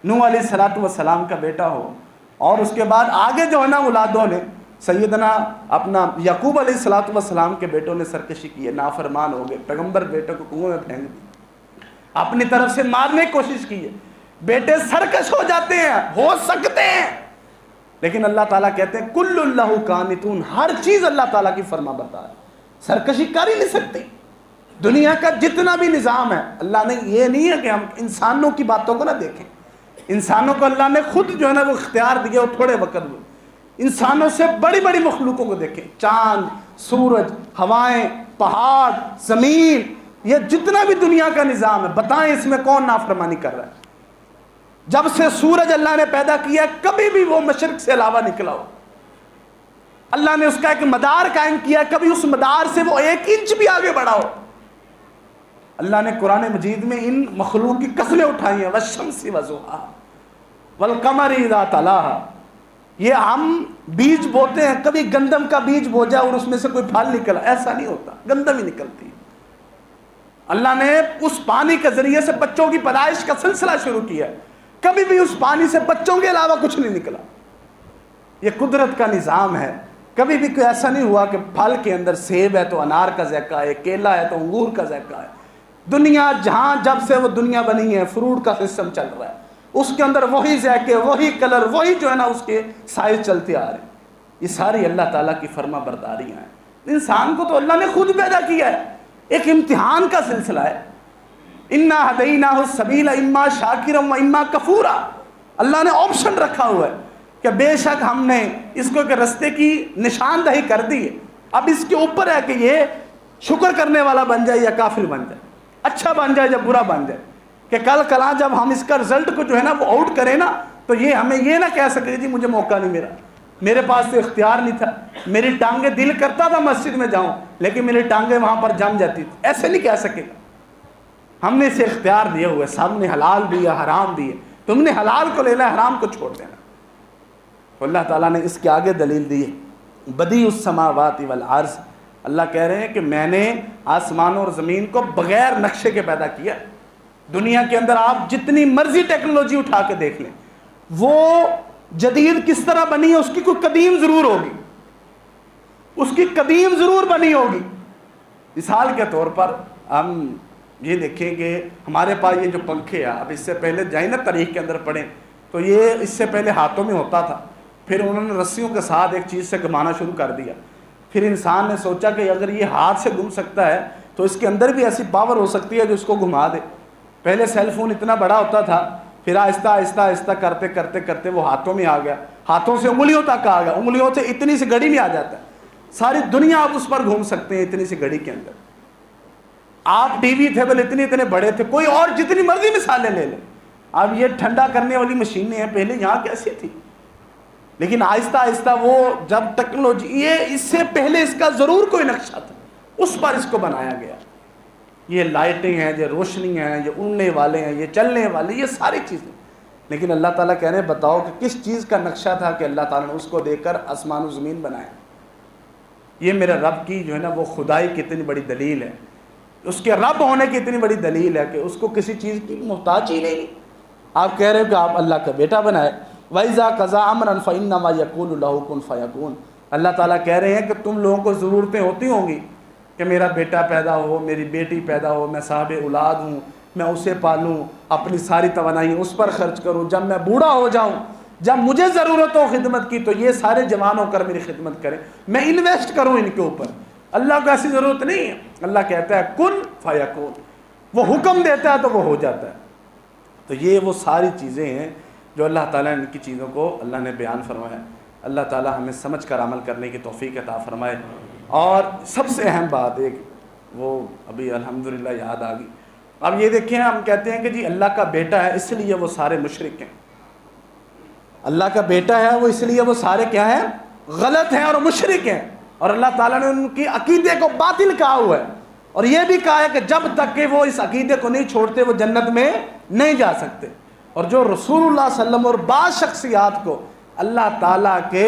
نوح علیہ الصلوۃ والسلام کا بیٹا ہو، اور اس کے بعد آگے جو ہے نا اولادوں نے، سیدنا اپنا یعقوب علیہ الصلوۃ والسلام کے بیٹوں نے سرکشی کی ہے، نافرمان ہو گئے، پیغمبر بیٹوں کو کنویں میں پھینک دی، اپنی طرف سے مارنے کی کوشش کی ہے، بیٹے سرکش ہو جاتے ہیں، ہو سکتے ہیں، لیکن اللہ تعالیٰ کہتے ہیں کل اللہ قانتون، ہر چیز اللہ تعالیٰ کی فرما بردار ہے، سرکشی کر ہی نہیں سکتی۔ دنیا کا جتنا بھی نظام ہے، اللہ نے یہ نہیں ہے کہ ہم انسانوں کی باتوں کو نہ دیکھیں، انسانوں کو اللہ نے خود جو ہے نا وہ اختیار دیا وہ تھوڑے وقت میں، انسانوں سے بڑی بڑی مخلوقوں کو دیکھیں، چاند، سورج، ہوائیں، پہاڑ، زمین، یہ جتنا بھی دنیا کا نظام ہے، بتائیں اس میں کون نافرمانی کر رہا ہے؟ جب سے سورج اللہ نے پیدا کیا کبھی بھی وہ مشرق سے علاوہ نکلا ہو، اللہ نے اس کا ایک مدار قائم کیا، کبھی اس مدار سے وہ 1 انچ بھی آگے بڑھا ہو۔ اللہ نے قرآن مجید میں ان مخلوق کی قسمیں اٹھائی ہیں، والشمس وضحاها والقمر اذا تلاها، یہ ہم بیج بوتے ہیں، کبھی گندم کا بیج بوجا اور اس میں سے کوئی پھل نکلا، ایسا نہیں ہوتا، گندم ہی نکلتی ہے۔ اللہ نے اس پانی کے ذریعے سے بچوں کی پیدائش کا سلسلہ شروع کیا، کبھی بھی اس پانی سے بچوں کے علاوہ کچھ نہیں نکلا۔ یہ قدرت کا نظام ہے، کبھی بھی کوئی ایسا نہیں ہوا کہ پھل کے اندر سیب ہے تو انار کا ذائقہ ہے، کیلا ہے تو انگور کا ذائقہ ہے۔ دنیا جہاں جب سے وہ دنیا بنی ہے فروٹ کا سسٹم چل رہا ہے، اس کے اندر وہی ذائقے، وہی کلر، وہی جو ہے نا اس کے سائز چلتے آ رہے ہیں۔ یہ ساری اللہ تعالیٰ کی فرما برداریاں ہیں۔ انسان کو تو اللہ نے خود پیدا کیا ہے، ایک امتحان کا سلسلہ ہے۔ انا ہدیناہ السبیل اما شاکرا و اما کفورا، اللہ نے آپشن رکھا ہوا ہے کہ بے شک ہم نے اس کو ایک رستے کی نشاندہی کر دی ہے، اب اس کے اوپر ہے کہ یہ شکر کرنے والا بن جائے یا کافر بن جائے، اچھا بن جائے یا برا بن جائے، کہ کل کلاں جب ہم اس کا رزلٹ کو جو ہے نا وہ آؤٹ کریں نا تو یہ ہمیں یہ نہ کہہ سکے جی مجھے موقع نہیں ملا، میرے پاس تو اختیار نہیں تھا، میری ٹانگیں دل کرتا تھا مسجد میں جاؤں لیکن میری ٹانگیں وہاں پر جم جاتی تھی، ایسے نہیں کہہ سکے گا۔ ہم نے اسے اختیار دیا ہوا ہے، سب نے حلال دیا حرام دیے، تم نے حلال کو لینا ہے حرام کو چھوڑ دینا۔ تو اللہ تعالیٰ نے اس کے آگے دلیل دی ہے، بدیع السماوات والارض، اللہ کہہ رہے ہیں کہ میں نے آسمانوں اور زمین کو بغیر نقشے کے پیدا کیا۔ دنیا کے اندر آپ جتنی مرضی ٹیکنالوجی اٹھا کے دیکھ لیں، وہ جدید کس طرح بنی ہے اس کی کوئی قدیم ضرور ہوگی، اس کی قدیم ضرور بنی ہوگی۔ مثال کے طور پر ہم یہ دیکھیں کہ ہمارے پاس یہ جو پنکھے ہیں، اب اس سے پہلے جائیں نا تاریخ کے اندر پڑھیں تو یہ اس سے پہلے ہاتھوں میں ہوتا تھا، پھر انہوں نے رسیوں کے ساتھ ایک چیز سے گھمانا شروع کر دیا، پھر انسان نے سوچا کہ اگر یہ ہاتھ سے گھوم سکتا ہے تو اس کے اندر بھی ایسی پاور ہو سکتی ہے جو اس کو گھما دے۔ پہلے سیل فون اتنا بڑا ہوتا تھا، پھر آہستہ آہستہ آہستہ کرتے کرتے کرتے وہ ہاتھوں میں آ گیا، ہاتھوں سے انگلیوں تک آ گیا، انگلیوں سے اتنی سی گھڑی میں آ جاتا ہے، ساری دنیا آپ اس پر گھوم سکتے ہیں اتنی سی گھڑی کے اندر۔ آپ ٹی وی تھے بل اتنے بڑے تھے، کوئی اور جتنی مرضی مثالیں لے لیں، اب یہ ٹھنڈا کرنے والی مشینیں ہیں، پہلے یہاں کیسی تھی؟ لیکن آہستہ آہستہ وہ جب ٹیکنالوجی، یہ اس سے پہلے اس کا ضرور کوئی نقشہ تھا، اس پر اس کو بنایا گیا۔ یہ لائٹیں ہیں، یہ روشنی ہیں، یہ اڑنے والے ہیں، یہ چلنے والے، یہ ساری چیزیں، لیکن اللہ تعالیٰ کہہ رہے ہیں بتاؤ کہ کس چیز کا نقشہ تھا کہ اللہ تعالیٰ نے اس کو دیکھ کر آسمان و زمین بنایا۔ یہ میرے رب کی جو ہے نا وہ خدائی کی اتنی بڑی دلیل ہے، اس کے رب ہونے کی اتنی بڑی دلیل ہے کہ اس کو کسی چیز کی محتاج ہی نہیں۔ آپ کہہ رہے ہو کہ آپ اللہ کا بیٹا بنائے، وَإِذَا قَضَىٰ أَمْرًا فَإِنَّمَا يَقُولُ لَهُ كُن فَيَكُونُ، اللہ تعالیٰ کہہ رہے ہیں کہ تم لوگوں کو ضرورتیں ہوتی ہوں گی کہ میرا بیٹا پیدا ہو، میری بیٹی پیدا ہو، میں صاحب اولاد ہوں، میں اسے پالوں، اپنی ساری توانائی اس پر خرچ کروں، جب میں بوڑھا ہو جاؤں، جب مجھے ضرورت ہو خدمت کی تو یہ سارے جوان ہو کر میری خدمت کریں، میں انویسٹ کروں ان کے اوپر۔ اللہ کو ایسی ضرورت نہیں ہے، اللہ کہتا ہے کن فیکون، وہ حکم دیتا ہے تو وہ ہو جاتا ہے۔ تو یہ وہ ساری چیزیں ہیں جو اللہ تعالیٰ نے ان کی چیزوں کو اللہ نے بیان فرمایا۔ اللہ تعالیٰ ہمیں سمجھ کر عمل کرنے کی توفیق عطا فرمائے۔ اور سب سے اہم بات ایک وہ ابھی الحمدللہ یاد آ گئی، اب یہ دیکھیں ہم کہتے ہیں کہ جی اللہ کا بیٹا ہے اس لیے وہ سارے مشرک ہیں، اللہ کا بیٹا ہے وہ اس لیے وہ سارے کیا ہیں؟ غلط ہیں اور مشرک ہیں، اور اللہ تعالیٰ نے ان کی عقیدے کو باطل کہا ہوا ہے، اور یہ بھی کہا ہے کہ جب تک کہ وہ اس عقیدے کو نہیں چھوڑتے وہ جنت میں نہیں جا سکتے۔ اور جو رسول اللہ صلی اللہ علیہ وسلم اور بعض شخصیات کو اللہ تعالیٰ کے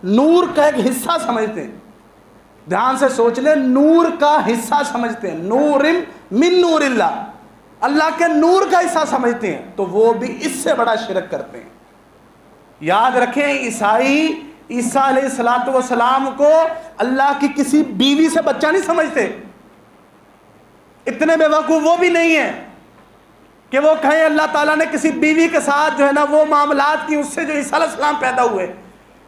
نور کا ایک حصہ سمجھتے ہیں، دھیان سے سوچ لیں، نور کا حصہ سمجھتے ہیں، نور من نور اللہ، اللہ کے نور کا حصہ سمجھتے ہیں، تو وہ بھی اس سے بڑا شرک کرتے ہیں۔ یاد رکھیں عیسائی عیسیٰ علیہ السلام کو اللہ کی کسی بیوی سے بچہ نہیں سمجھتے، اتنے بے وقوف وہ بھی نہیں ہیں کہ وہ کہیں اللہ تعالیٰ نے کسی بیوی کے ساتھ جو ہے نا وہ معاملات کی اس سے جو عیسیٰ علیہ السلام پیدا ہوئے،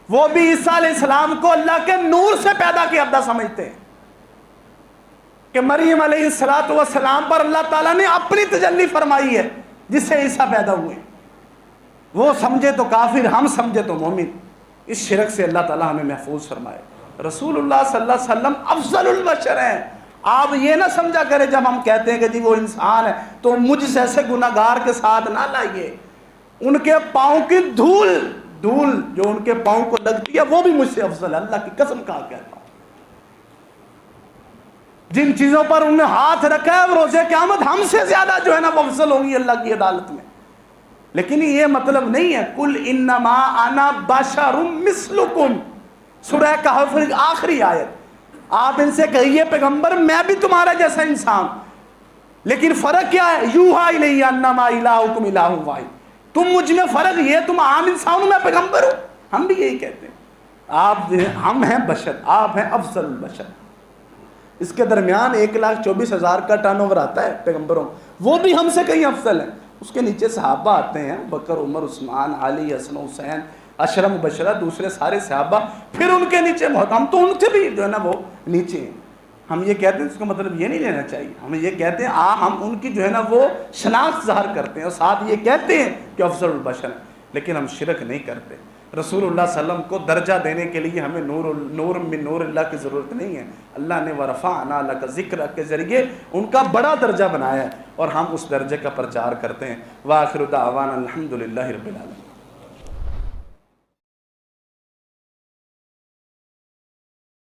وہ بھی عیسیٰ علیہ السلام کو اللہ کے نور سے پیدا کیا عبدہ سمجھتے ہیں کہ مریم علیہ السلام پر اللہ تعالیٰ نے اپنی تجلی فرمائی ہے جس سے عیسیٰ پیدا ہوئے۔ وہ سمجھے تو کافر، ہم سمجھے تو مومن۔ اس شرک سے اللہ تعالیٰ ہمیں محفوظ فرمائے۔ رسول اللہ صلی اللہ علیہ وسلم افضل البشر ہیں۔ آپ یہ نہ سمجھا کرے جب ہم کہتے ہیں کہ جی وہ انسان ہے تو مجھ جیسے گناہگار کے ساتھ نہ لائیے، ان کے پاؤں کی دھول جو ان کے پاؤں کو لگتی ہے وہ بھی مجھ سے افضل ہے، اللہ کی قسم کہا کہتا ہوں۔ جن چیزوں پر انہوں نے ہاتھ رکھا ہے وہ روزے قیامت ہم سے زیادہ جو ہے نا وہ افضل ہوں گی اللہ کی عدالت میں۔ لیکن یہ مطلب نہیں ہے کل انما انا بشر مثلکم، سورہ کہف آخری آیت، آپ ان سے کہیے پیغمبر میں بھی تمہارا جیسا انسان، لیکن فرق کیا ہے؟ یوحا الی انما الہکم الہ واحد، تم مجھ میں فرق یہ تم عام انسان ہو میں پیغمبر ہوں، ہم بھی یہی کہتے ہیں۔ آپ ہم ہیں بشر، آپ ہیں افضل البشر. اس کے درمیان 1,24,000 کا ٹرن اوور آتا ہے پیغمبروں، وہ بھی ہم سے کہیں افضل ہیں. اس کے نیچے صحابہ آتے ہیں، بکر، عمر، عثمان، علی، حسن، حسین، عشرہ مبشرہ، دوسرے سارے صحابہ، پھر ان کے نیچے ہم تو ان سے بھی جو ہے نا وہ نیچے ہیں. ہم یہ کہتے ہیں، اس کا مطلب یہ نہیں لینا چاہیے. ہم یہ کہتے ہیں ہم ان کی جو ہے نا وہ شناخت ظاہر کرتے ہیں اور ساتھ یہ کہتے ہیں کہ افضل البشر ہیں، لیکن ہم شرک نہیں کرتے. رسول اللہ صلی اللہ علیہ وسلم کو درجہ دینے کے لیے ہمیں نور من نور اللہ کی ضرورت نہیں ہے. اللہ نے ورفعنا لک ذکرک کے ذریعے ان کا بڑا درجہ بنایا ہے اور ہم اس درجے کا پرچار کرتے ہیں. وآخر دعوانا الحمدللہ رب العالمین.